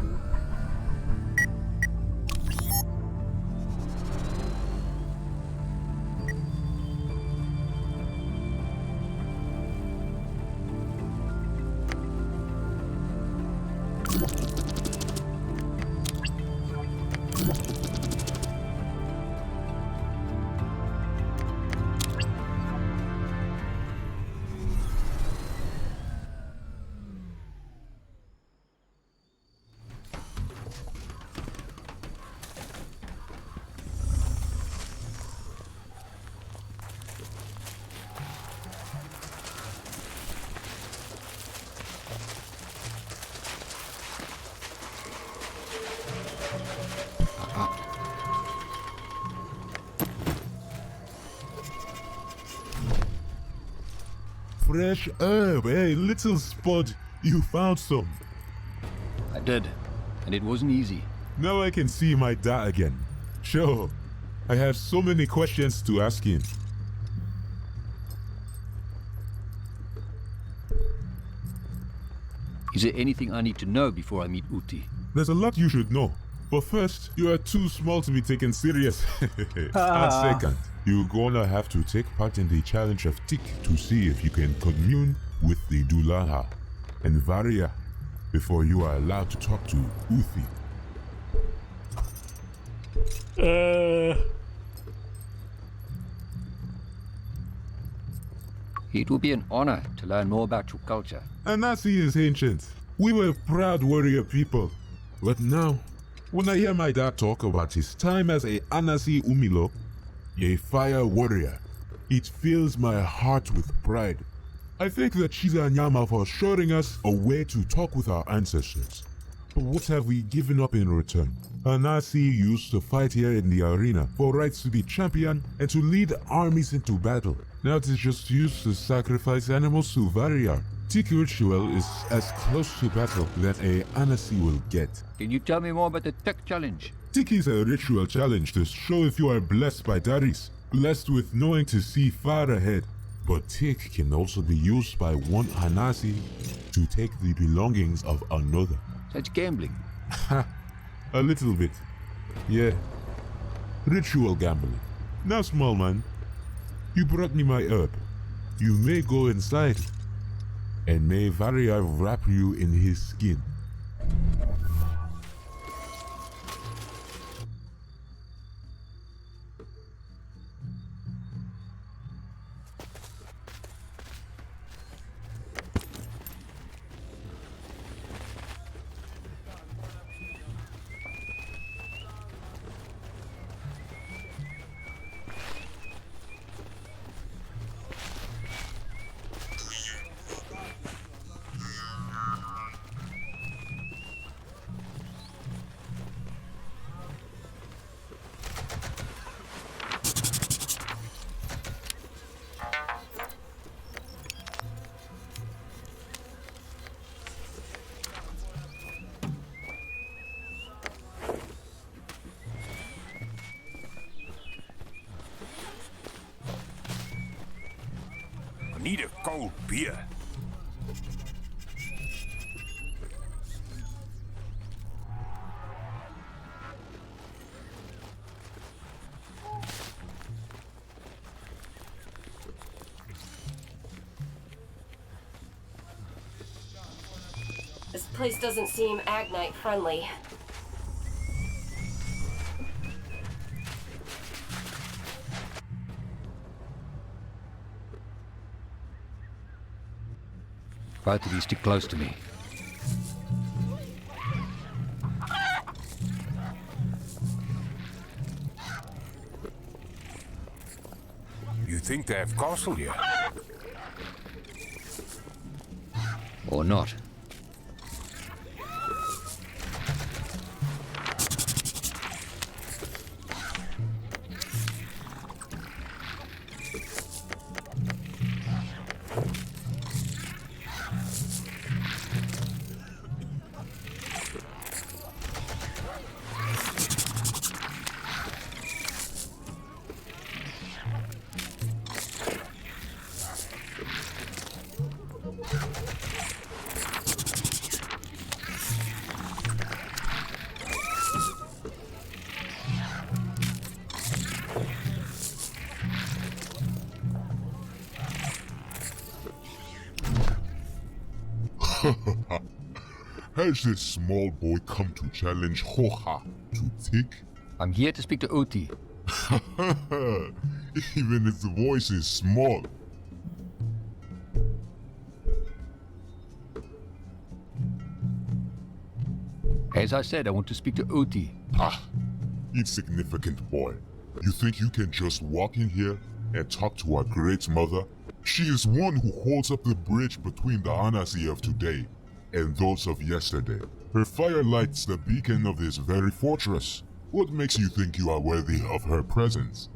Fresh herb, hey, little spud. You found some. I did, and it wasn't easy. Now I can see my dad again. Sure, I have so many questions to ask him. Is there anything I need to know before I meet Uti? There's a lot you should know. But first, you are too small to be taken serious. And second, you're gonna have to take part in the challenge of Tik to see if you can commune with the Dulaha and Varia before you are allowed to talk to Uthi. It will be an honor to learn more about your culture. Anasi is ancient. We were proud warrior people. But now, when I hear my dad talk about his time as a Anasi Umilo, a fire warrior, it fills my heart with pride. I thank the Chiza Nyama for showing us a way to talk with our ancestors. But what have we given up in return? Anasi used to fight here in the arena for rights to be champion and to lead armies into battle. Now it is just used to sacrifice animals to Variar. Tik ritual is as close to battle that a Anasi will get. Can you tell me more about the Tik challenge? Tik is a ritual challenge to show if you are blessed by Daris, blessed with knowing to see far ahead. But Tik can also be used by one Anasi to take the belongings of another. That's gambling. Ha, a little bit. Yeah. Ritual gambling. Now, small man, you brought me my herb. You may go inside, and may Varia wrap you in his skin. I need a cold beer. This place doesn't seem Agnite friendly. Both of you stick close to me. You think they have castle here? Or not. Has this small boy come to challenge Hoha to Tick? I'm here to speak to Oti. Even if the voice is small. As I said, I want to speak to Oti. Ah, insignificant boy. You think you can just walk in here and talk to our great mother? She is one who holds up the bridge between the Anasi of today and those of yesterday. Her fire lights the beacon of this very fortress. What makes you think you are worthy of her presence?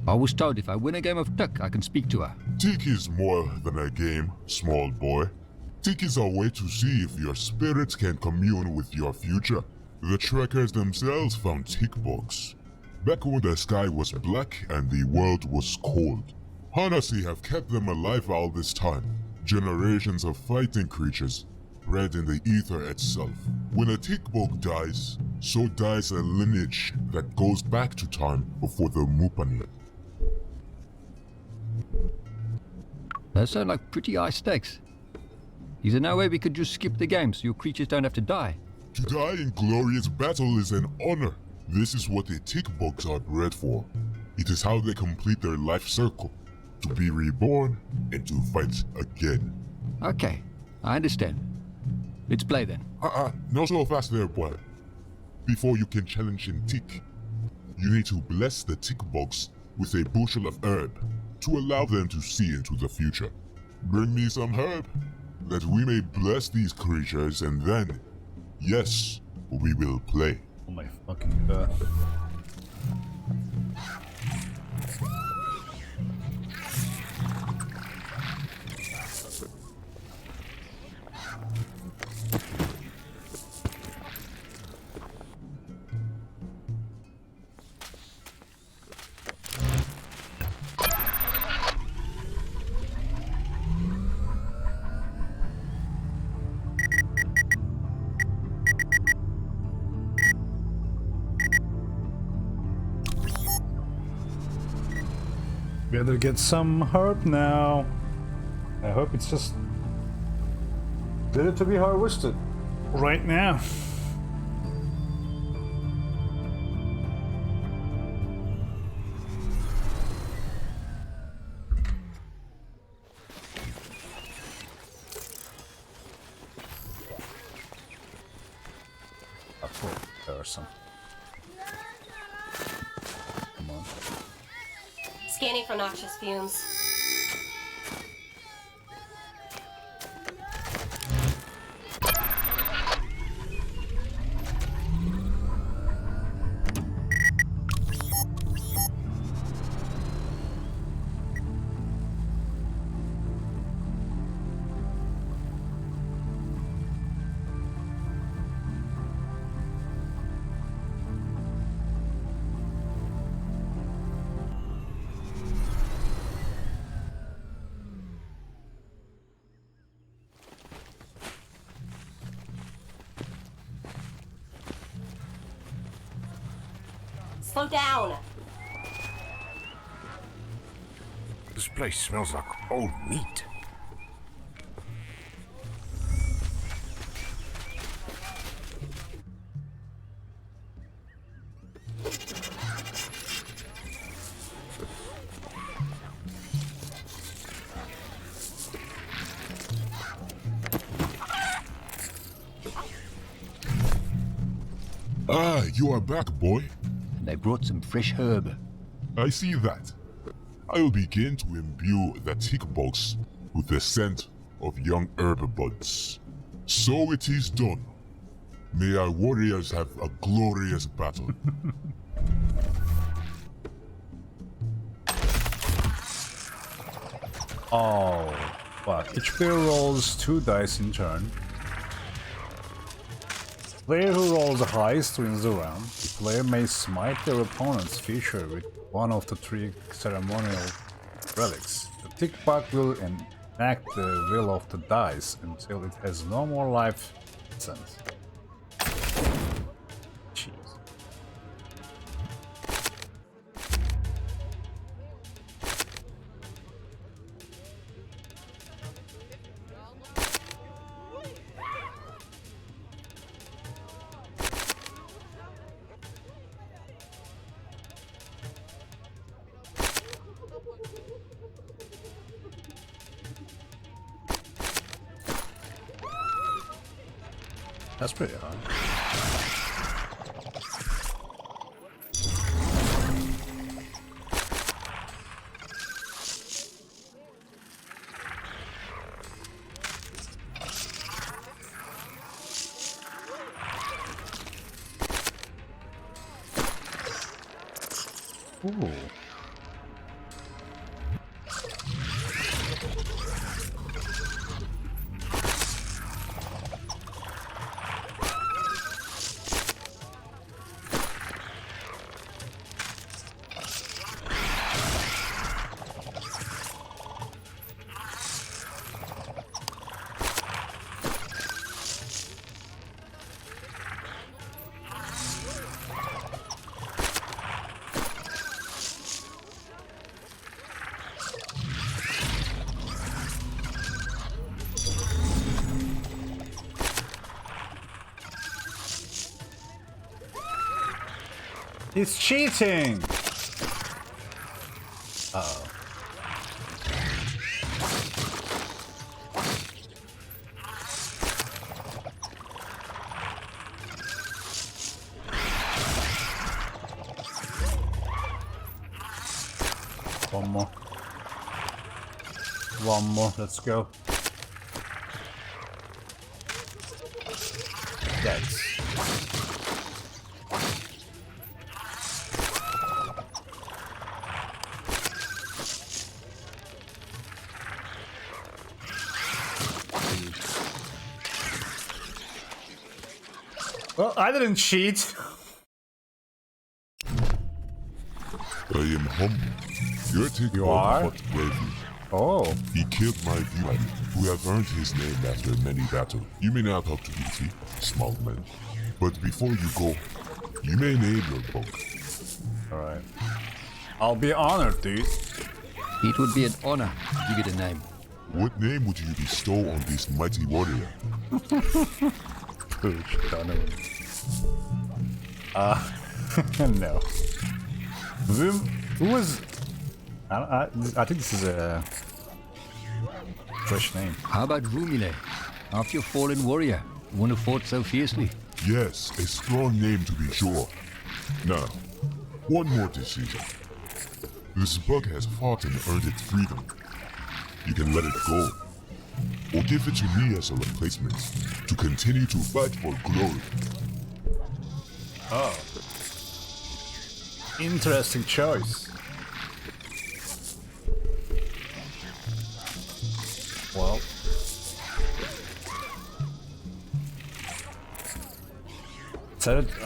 I was told if I win a game of Tick, I can speak to her. Tick is more than a game, small boy. Tick is a way to see if your spirits can commune with your future. The trekkers themselves found tick books back when the sky was black and the world was cold. Hanasi have kept them alive all this time. Generations of fighting creatures bred in the ether itself. When a tick bug dies, so dies a lineage that goes back to time before the Mupani. That sound like pretty high stakes. Is there no way we could just skip the game so your creatures don't have to die? To die in glorious battle is an honor. This is what the tick bugs are bred for. It is how they complete their life circle. To be reborn and to fight again. Okay, I understand. Let's play then. Not so fast there, boy. Before you can challenge in tick, you need to bless the tick bugs with a bushel of herb to allow them to see into the future. Bring me some herb, that we may bless these creatures, and then, yes, we will play. Oh my fucking god. Better get some herb now. I hope it's just ready to be harvested right now. A poor person. Come on. Scanning for noxious fumes. Slow down! This place smells like old meat. Ah, you are back, boy. They brought some fresh herb. I see that. I will begin to imbue the tick bugs with the scent of young herb buds. So it is done. May our warriors have a glorious battle. Oh, but each player rolls 2 dice in turn. Player who rolls the highest wins the round. The player may smite their opponent's feature with one of the 3 ceremonial relics. The tick bug will enact the will of the dice until it has no more life essence. Jeez. That's pretty high. Ooh. He's cheating! Uh-oh. One more. One more, let's go. That's... Well, I didn't cheat. I am humble. Your take You on are? what bravely. Oh. He killed my viewman, who have earned his name after many battles. You may now talk to Beauty, small man. But before you go, you may name your book. Alright. I'll be honored, dude. It would be an honor to give it a name. What name would you bestow on this mighty warrior? Pooch, Donovan. No. Who was... I think this is a... fresh name. How about Rumile? After your fallen warrior, one who fought so fiercely. Yes, a strong name to be sure. Now, one more decision. This bug has fought and earned its freedom. You can let it go, or give it to me as a replacement to continue to fight for glory. Oh. Interesting choice. Well.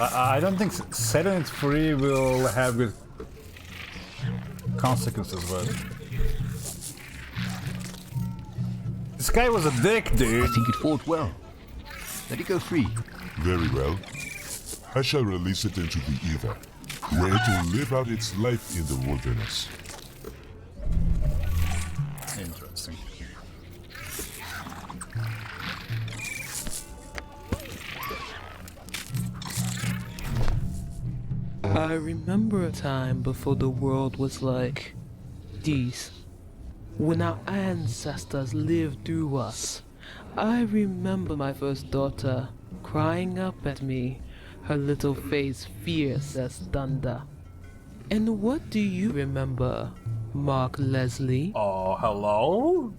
I don't think setting it free will have good consequences, but... This guy was a dick, dude. I think it fought well. Let it go free. Very well. I shall release it into the ether, where it will live out its life in the wilderness. Interesting. I remember a time before the world was like this, when our ancestors lived through us. I remember my first daughter crying up at me, her little face fierce as thunder. And what do you remember, Mark Leslie? Oh, hello?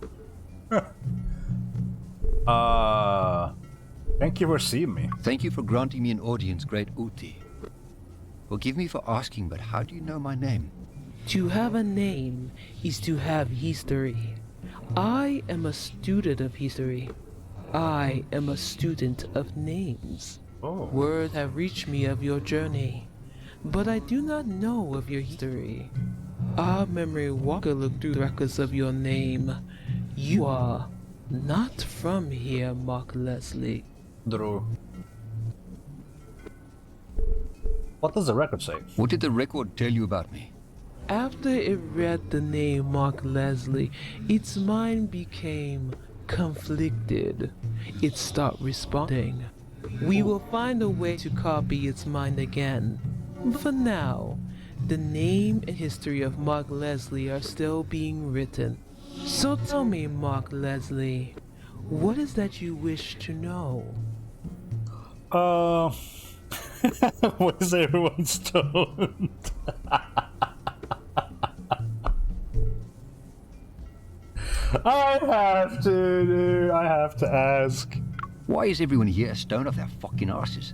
Thank you for seeing me. Thank you for granting me an audience, great Uti. Forgive me for asking, but how do you know my name? To have a name is to have history. I am a student of history. I am a student of names. Oh. Word have reached me of your journey, but I do not know of your history. Our memory walker looked through the records of your name. You are not from here, Mark Leslie. Drew. What does the record say? What did the record tell you about me? After it read the name Mark Leslie, its mind became conflicted. It stopped responding. We will find a way to copy its mind again. But for now, the name and history of Mark Leslie are still being written. So tell me, Mark Leslie, what is that you wish to know? Uh, why is everyone stoned? I have to, dude. I have to ask. Why is everyone here stoned off their fucking arses?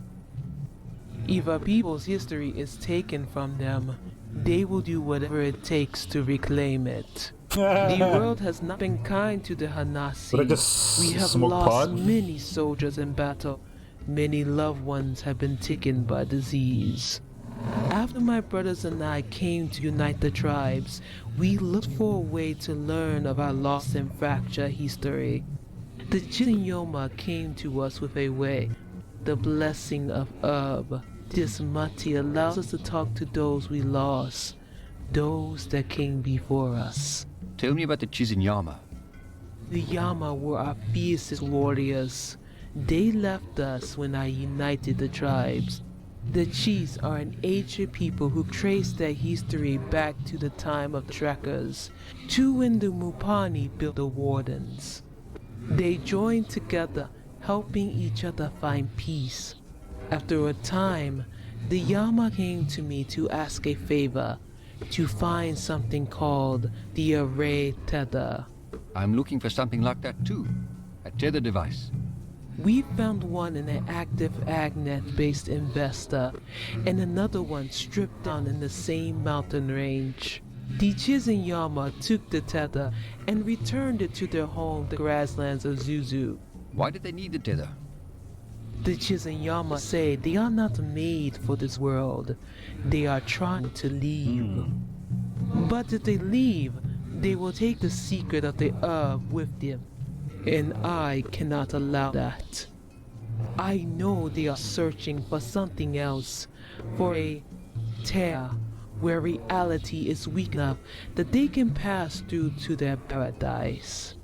If a people's history is taken from them, they will do whatever it takes to reclaim it. The world has not been kind to the Hanasi. But I just We have smoke lost pot? many soldiers in battle. Many loved ones have been taken by disease. After my brothers and I came to unite the tribes, we looked for a way to learn of our lost and fractured history. The Chinyoma came to us with a way, the blessing of herb. This mati allows us to talk to those we lost, those that came before us. Tell me about the Chizinyama. The Yama were our fiercest warriors. They left us when I united the tribes. The Chis are an ancient people who trace their history back to the time of the Trackers, to when the Mupani built the Wardens. They joined together, helping each other find peace. After a time, the Yama came to me to ask a favor, to find something called the Array Tether. I'm looking for something like that too. A tether device. We found one in an active Agnet-based investor, and another one stripped down in the same mountain range. The Chizinyama took the tether and returned it to their home, the grasslands of Zuzu. Why did they need the tether? The Chizinyama say they are not made for this world. They are trying to leave. But if they leave, they will take the secret of the herb with them. And I cannot allow that. I know they are searching for something else, for a terra where reality is weak enough that they can pass through to their paradise.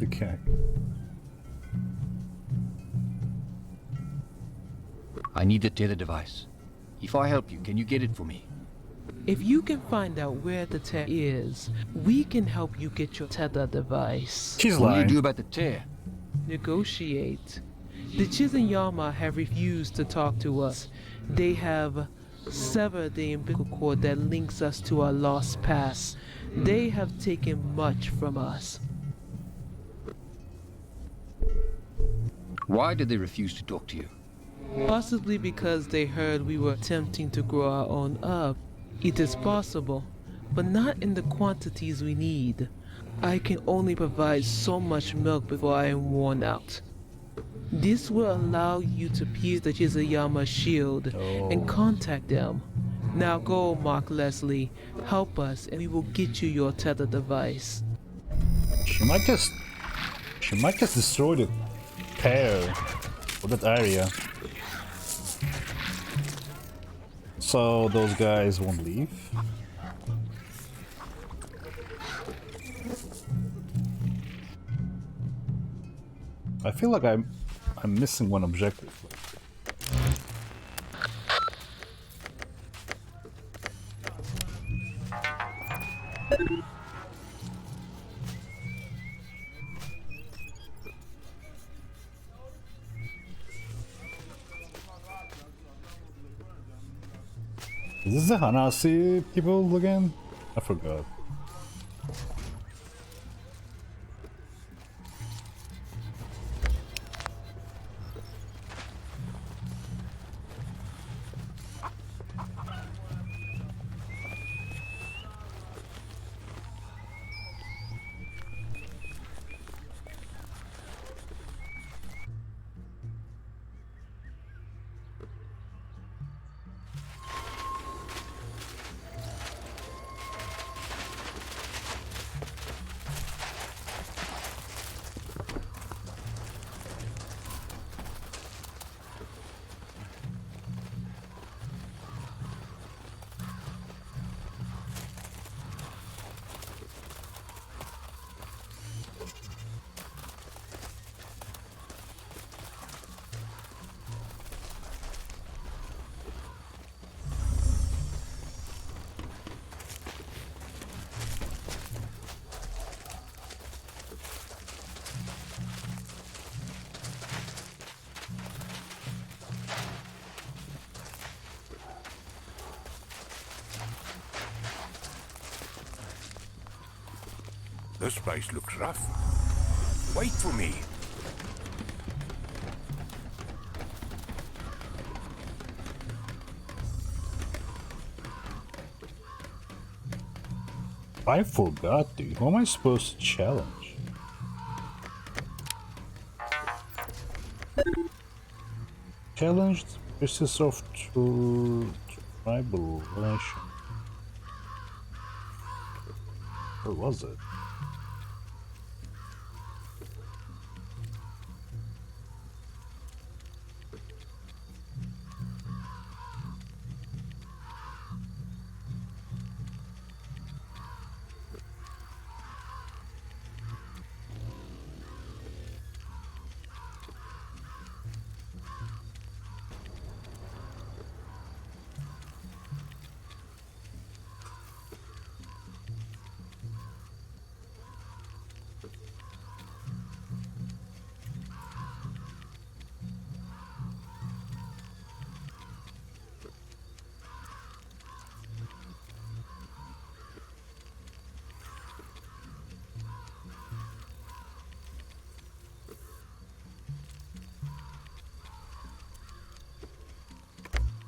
Okay. I need the tether device. If I help you, can you get it for me? If you can find out where the tear is, we can help you get your tether device. She's What do lying. you do about the tear? Negotiate. The Chizinyama have refused to talk to us. They have severed the umbilical cord that links us to our lost past. They have taken much from us. Why did they refuse to talk to you? Possibly because they heard we were attempting to grow our own herb. It is possible, but not in the quantities we need. I can only provide so much milk before I am worn out. This will allow you to pierce the Chizayama shield and contact them. Now go, Mark Leslie. Help us and we will get you your tether device. She might just destroy the pair or that area. So those guys won't leave. I feel like I'm missing one objective. Is this the Hanasi people again? I forgot. This place looks rough. Wait for me. I forgot, dude. Who am I supposed to challenge? Challenge the basis of tribal relation. Where was it?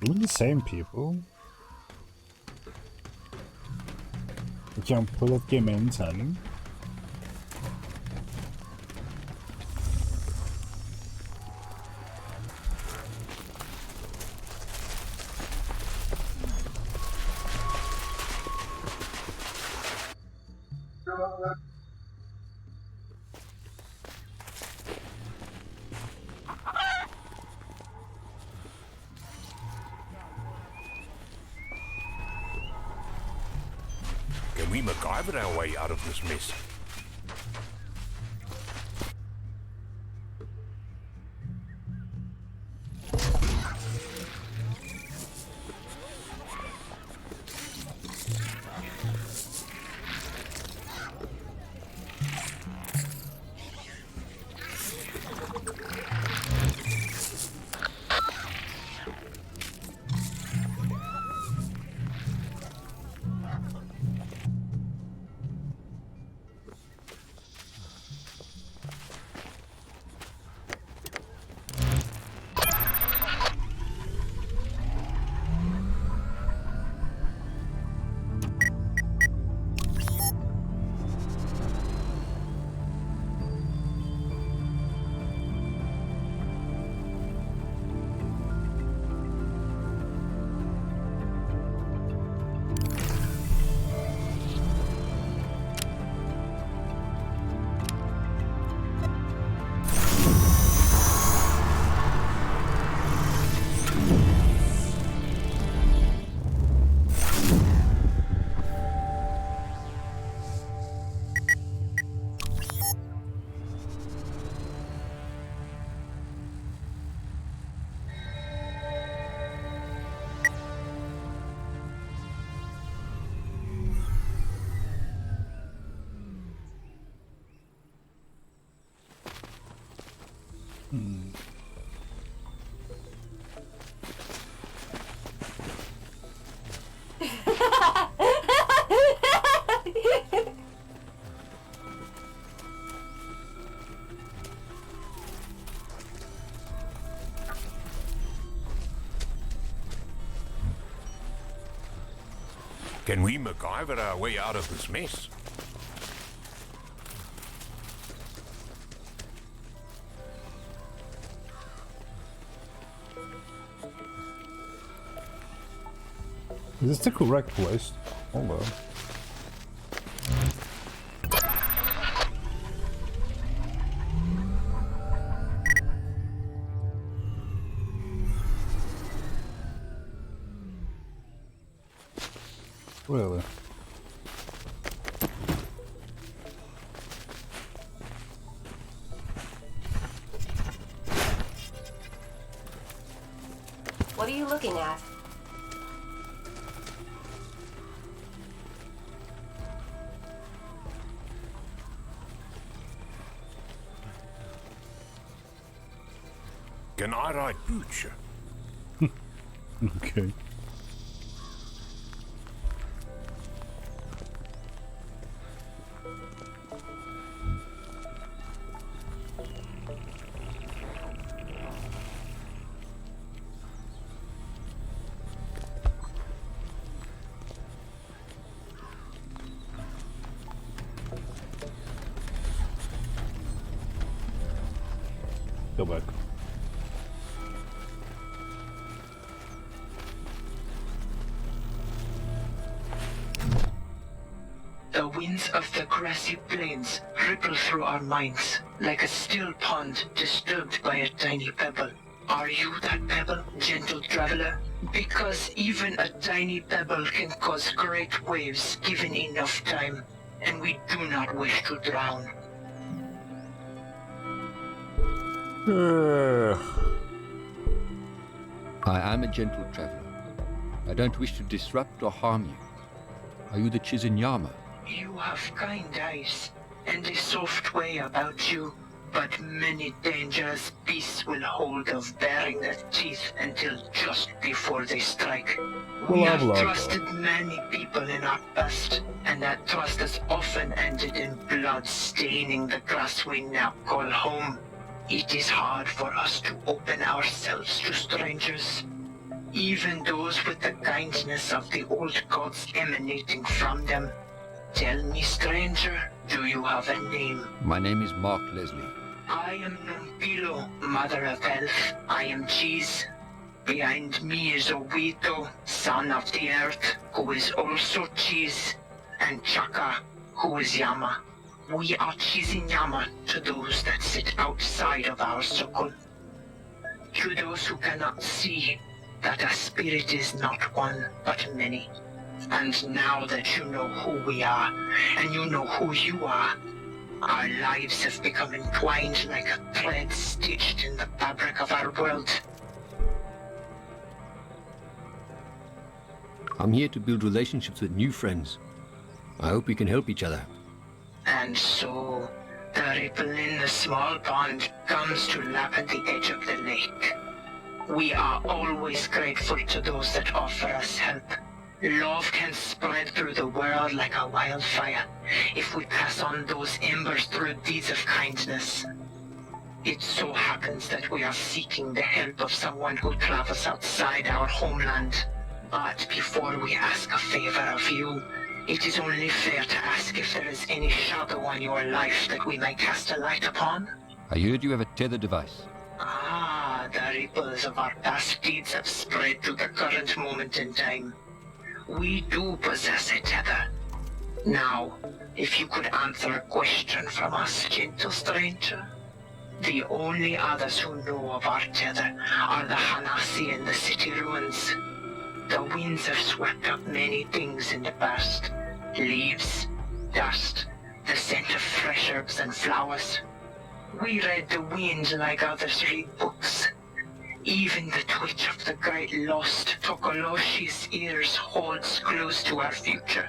Doing the same people. We can pull that game anytime. Can we MacGyver our way out of this mess? Can we MacGyver our way out of this mess? Is this the correct place? Hold on. Really? What are you looking at? Can I ride Pooch? Okay. go back. The winds of the grassy plains ripple through our minds like a still pond disturbed by a tiny pebble. Are you that pebble, gentle traveler? Because even a tiny pebble can cause great waves given enough time, and we do not wish to drown. I am a gentle traveler. I don't wish to disrupt or harm you. Are you the Chizinyama? You have kind eyes, and a soft way about you, but many dangerous beasts will hold of baring their teeth until just before they strike. We have trusted many people in our past, and that trust has often ended in blood staining the grass we now call home. It is hard for us to open ourselves to strangers, even those with the kindness of the old gods emanating from them. Tell me, stranger, do you have a name? My name is Mark Leslie. I am Numpilo, Mother of Health. I am Cheese. Behind me is Owito, Son of the Earth, who is also Cheese, and Chaka, who is Yama. We are Chizinyama to those that sit outside of our circle. To those who cannot see that a spirit is not one, but many. And now that you know who we are, and you know who you are, our lives have become entwined like a thread stitched in the fabric of our world. I'm here to build relationships with new friends. I hope we can help each other. And so, the ripple in the small pond comes to lap at the edge of the lake. We are always grateful to those that offer us help. Love can spread through the world like a wildfire if we pass on those embers through deeds of kindness. It so happens that we are seeking the help of someone who travels outside our homeland. But before we ask a favor of you, it is only fair to ask if there is any shadow on your life that we may cast a light upon. I heard you have a tether device. Ah, the ripples of our past deeds have spread to the current moment in time. We do possess a tether. Now, if you could answer a question from us, gentle stranger. The only others who know of our tether are the Hanasi in the city ruins. The winds have swept up many things in the past. Leaves, dust, the scent of fresh herbs and flowers. We read the wind like others read books. Even the twitch of the great lost Tokoloshi's ears holds close to our future.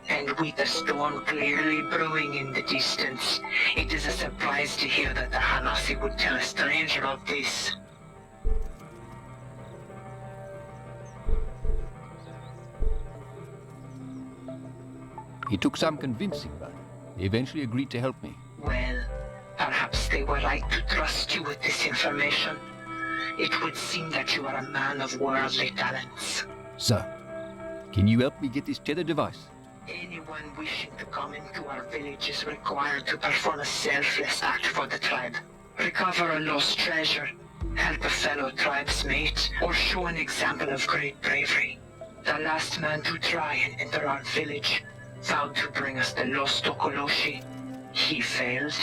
And with the storm clearly brewing in the distance, it is a surprise to hear that the Hanasi would tell a stranger of this. It took some convincing, but he eventually agreed to help me. Well, perhaps they were right to trust you with this information. It would seem that you are a man of worldly talents. So, can you help me get this tether device? Anyone wishing to come into our village is required to perform a selfless act for the tribe. Recover a lost treasure, help a fellow tribesmate, or show an example of great bravery. The last man to try and enter our village vowed to bring us the lost Tokoloshi. He failed.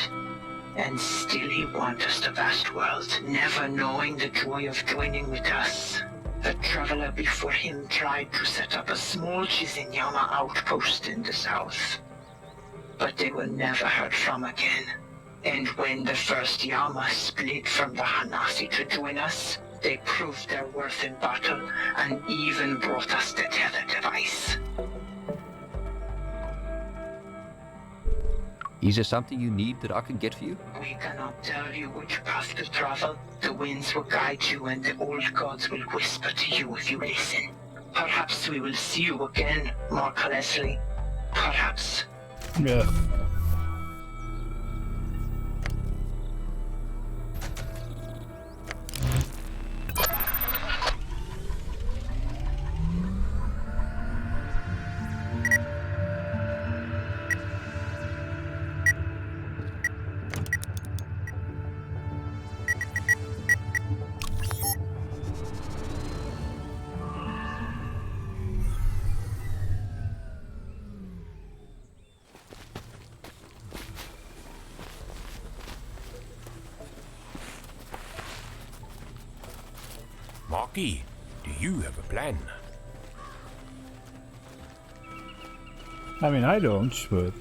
And still he wants us the vast world, never knowing the joy of joining with us. The traveler before him tried to set up a small Chizinyama outpost in the south. But they were never heard from again. And when the first Yama split from the Hanasi to join us, they proved their worth in battle and even brought us the tether device. Is there something you need that I can get for you? We cannot tell you which path to travel. The winds will guide you and the old gods will whisper to you if you listen. Perhaps we will see you again, Mark Leslie. Perhaps. Yeah. Marky, do you have a plan? I mean, I don't, but...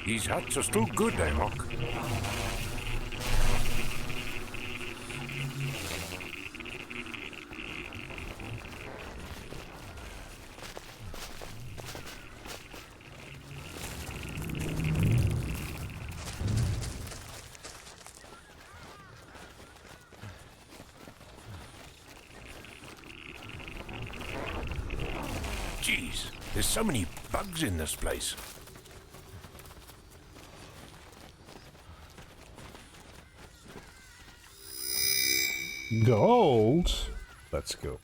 These huts are still good, eh, Mock? Jeez, there's so many bugs in this place. Gold? Let's go.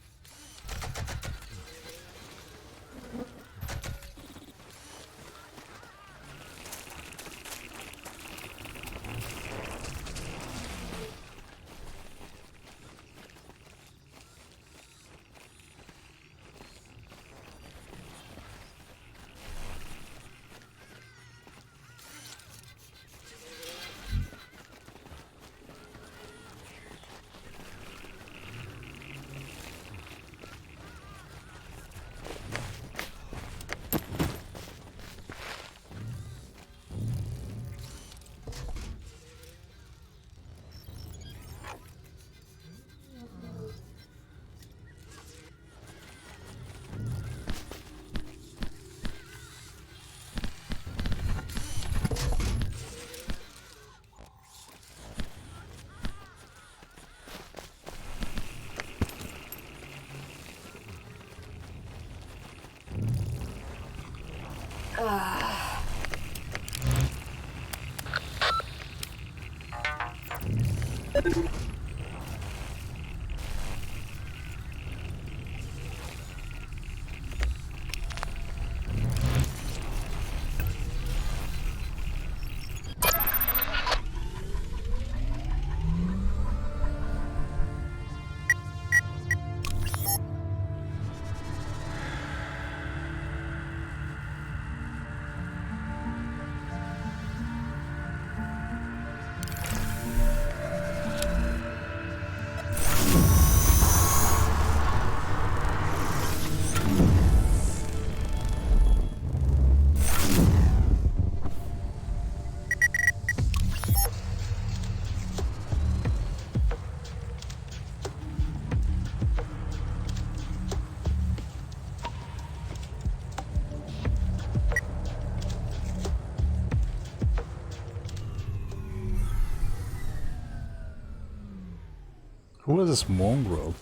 Who is this mongrel?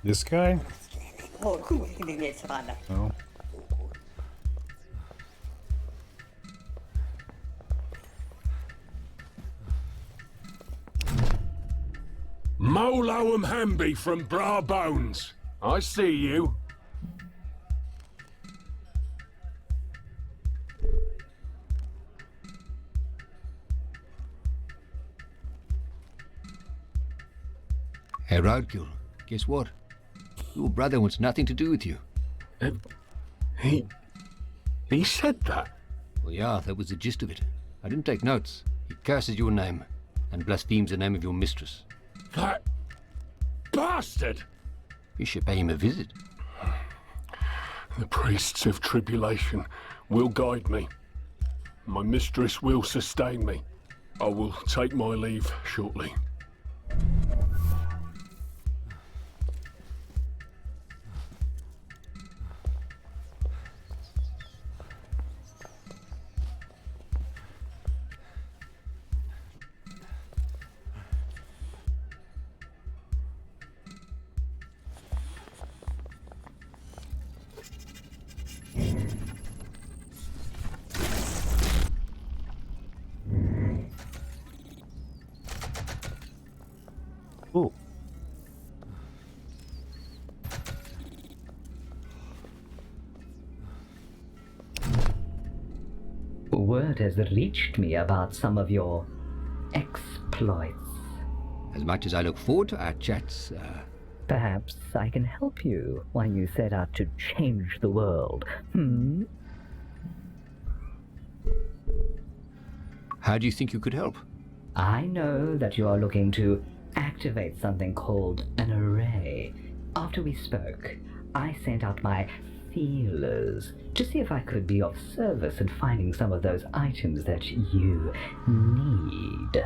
This guy? Oh, hindi sana. No. Moloam Hamby from Bra Bones. I see you. Hey, Roadkill, guess what? Your brother wants nothing to do with you. He said that? Well, yeah, that was the gist of it. I didn't take notes. He curses your name and blasphemes the name of your mistress. That bastard! You should pay him a visit. The priests of tribulation will guide me. My mistress will sustain me. I will take my leave shortly. Ooh. Word has reached me about some of your exploits. As much as I look forward to our chats, Perhaps I can help you while you set out to change the world. How do you think you could help? I know that you are looking to activate something called an array. After we spoke, I sent out my feelers to see if I could be of service in finding some of those items that you need.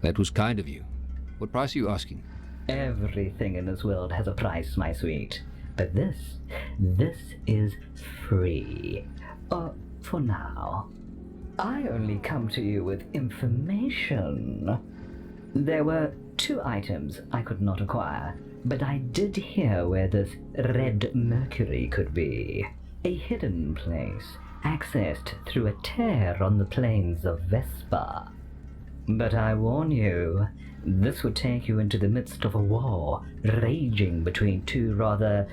That was kind of you. What price are you asking? Everything in this world has a price, my sweet. But this is free. For now. I only come to you with information. There were 2 items I could not acquire, but I did hear where this red mercury could be. A hidden place, accessed through a tear on the plains of Vespa. But I warn you, this would take you into the midst of a war raging between 2 rather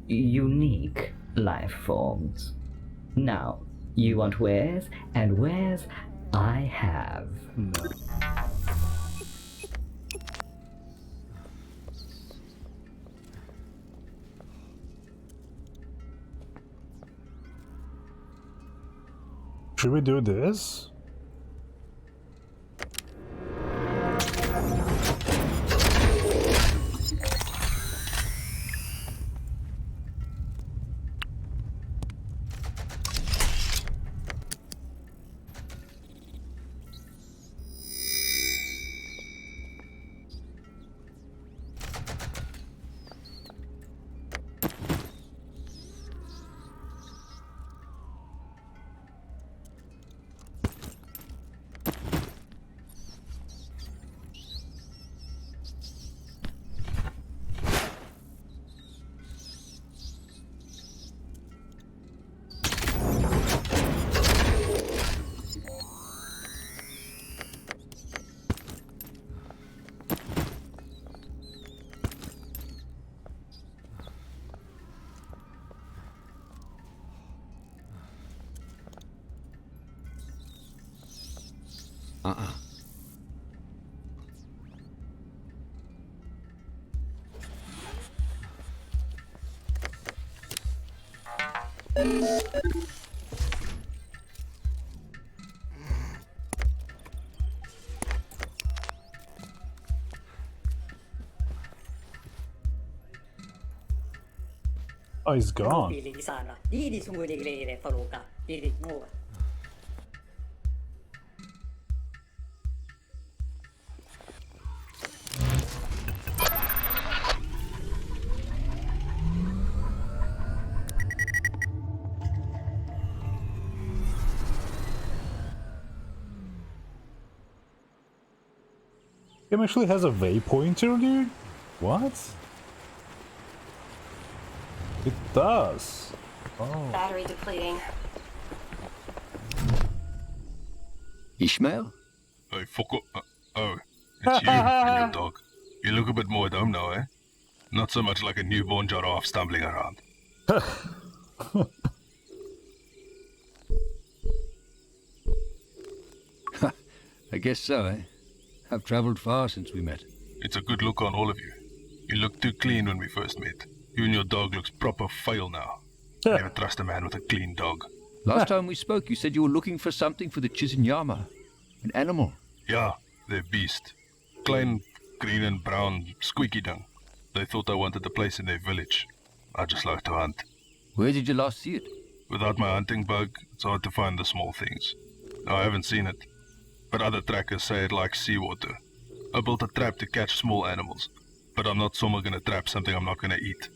unique life forms. Now, you want wares, and wares I have. Should we do this? Oh, he's gone. Pili di sana. Di sungguh di faluka. Di mo. Game actually has a waypointer, dude? What? It does. Oh. Battery depleting. Ishmael? Hey, fuck up. Oh, it's you and your dog. You look a bit more at home now, eh? Not so much like a newborn giraffe stumbling around. I guess so, eh? I've travelled far since we met. It's a good look on all of you. You looked too clean when we first met. You and your dog looks proper fail now. Never trust a man with a clean dog. Last time we spoke, you said you were looking for something for the Chizinyama. An animal. Yeah, they're beast. Klein, green and brown, squeaky dung. They thought I wanted a place in their village. I just like to hunt. Where did you last see it? Without my hunting bug, it's hard to find the small things. I haven't seen it, but other trackers say it likes seawater. I built a trap to catch small animals, but I'm not somewhere gonna trap something I'm not gonna eat.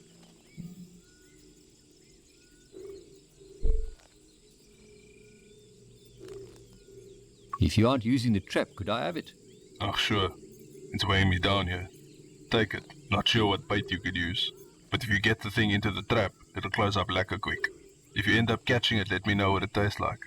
If you aren't using the trap, could I have it? Oh, sure. It's weighing me down here. Take it. Not sure what bait you could use. But if you get the thing into the trap, it'll close up lekker quick. If you end up catching it, let me know what it tastes like.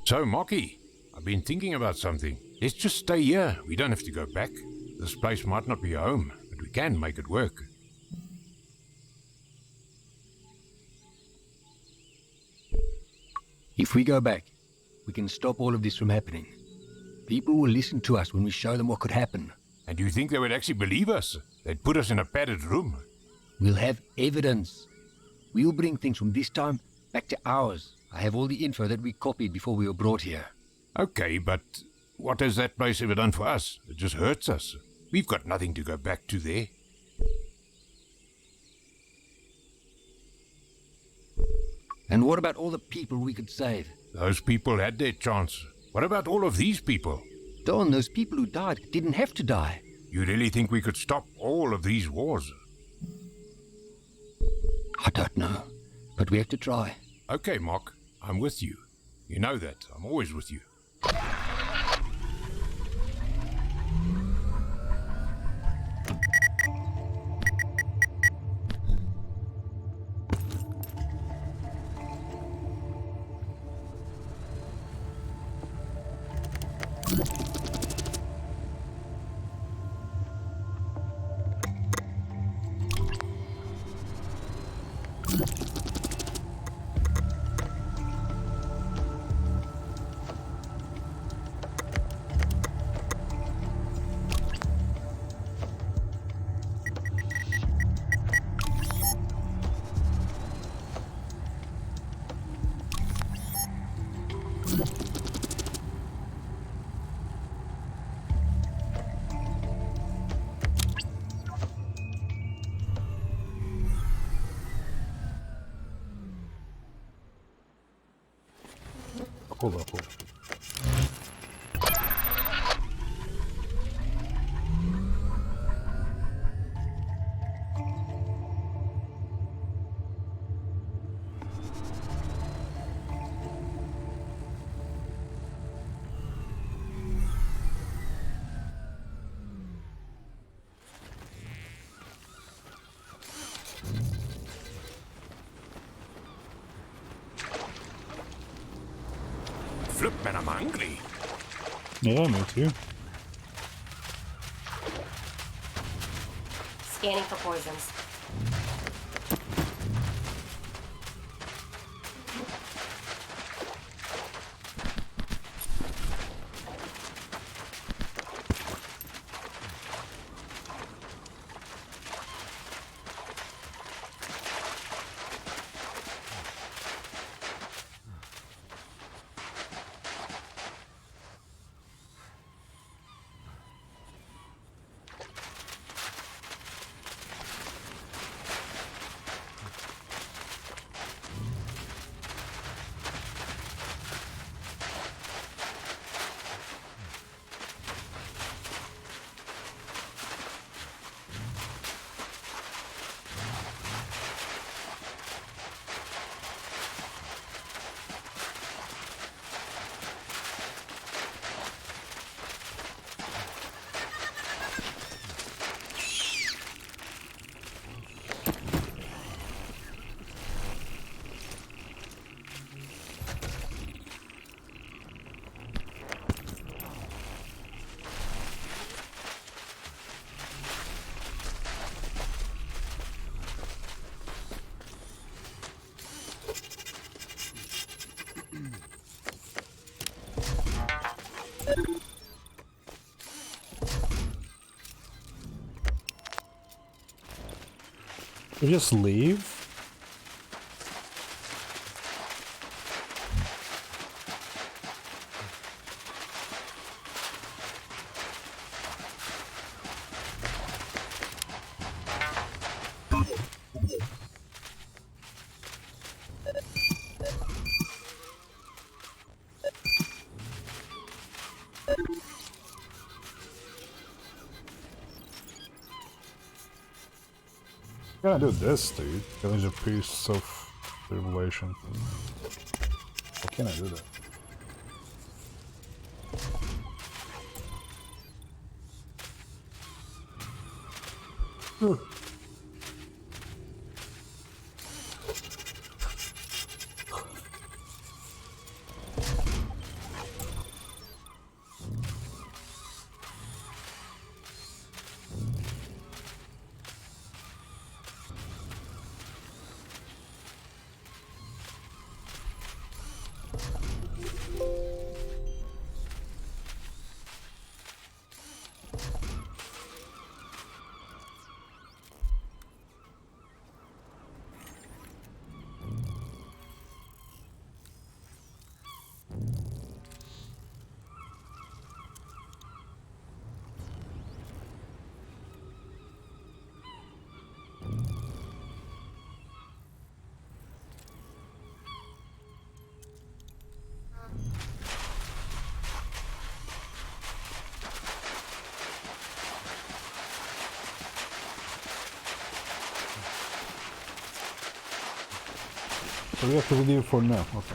So, Mocky, I've been thinking about something. Let's just stay here. We don't have to go back. This place might not be home, but we can make it work. If we go back, we can stop all of this from happening. People will listen to us when we show them what could happen. And you think they would actually believe us? They'd put us in a padded room. We'll have evidence. We'll bring things from this time back to ours. I have all the info that we copied before we were brought here. Okay, but what has that place ever done for us? It just hurts us. We've got nothing to go back to there. And what about all the people we could save? Those people had their chance. What about all of these people? Don, those people who died didn't have to die. You really think we could stop all of these wars? I don't know, but we have to try. Okay, Mock, I'm with you. You know that. I'm always with you. Hold up. Flip, man, I'm hungry. Yeah, me too. Scanning for poisons. You just leave? Gonna do this, dude. Challenge a piece of tribulation. How can I do that? So we have to leave for now. Okay.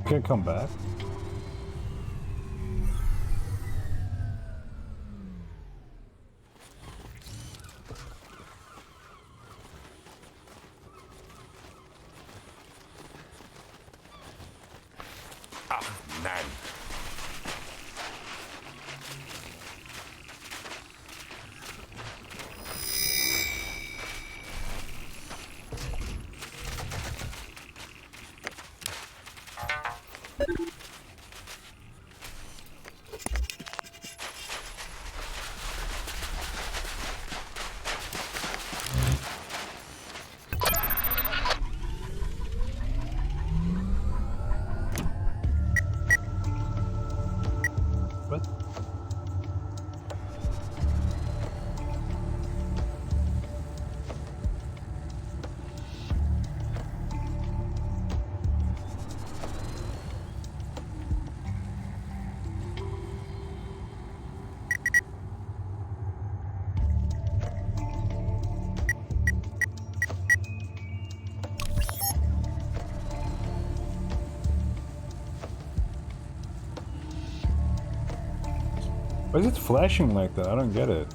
Can come back. Ah, man. Why is it flashing like that? I don't get it.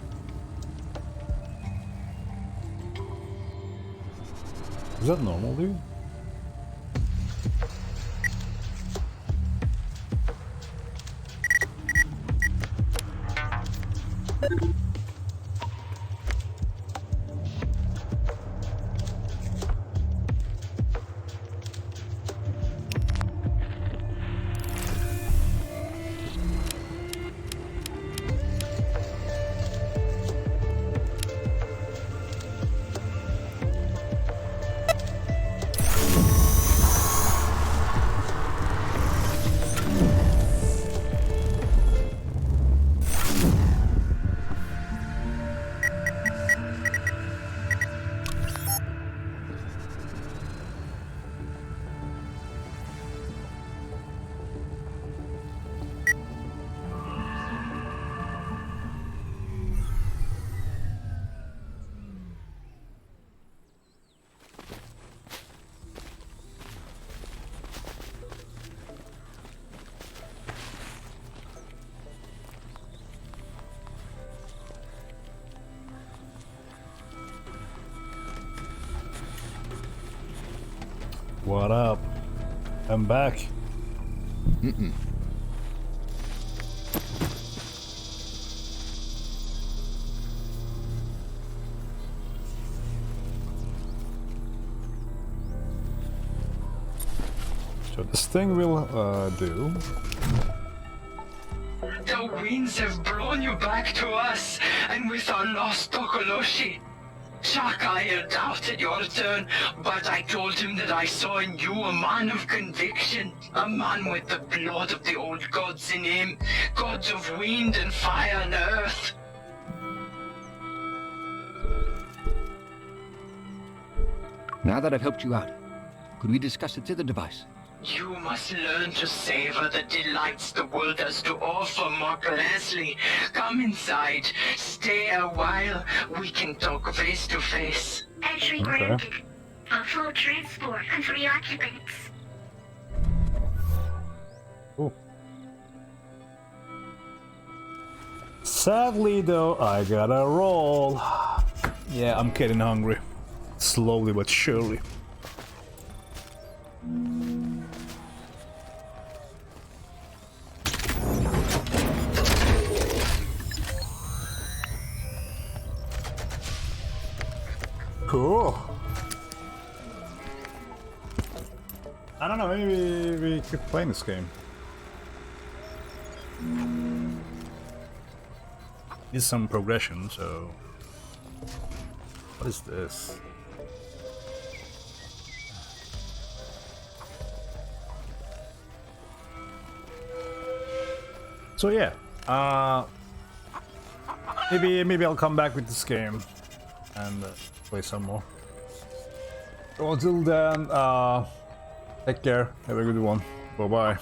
Is that normal, dude? What up? I'm back. So this thing will do. The winds have blown you back to us, and with our lost Tokoloshi. Shakael doubted your return, but I told him that I saw in you a man of conviction, a man with the blood of the old gods in him, gods of wind and fire and earth. Now that I've helped you out, could we discuss the thither device? You must learn to savor the delights the world has to offer, Mark Leslie. Come inside, stay a while, we can talk face to face. Entry granted. A full transport and 3 occupants. Cool. Sadly though, I gotta roll. Yeah, I'm getting hungry. Slowly but surely. Cool. I don't know, maybe we could play this game. Need some progression, so... What is this? So yeah, maybe I'll come back with this game and play some more. Until then, take care, have a good one, bye bye.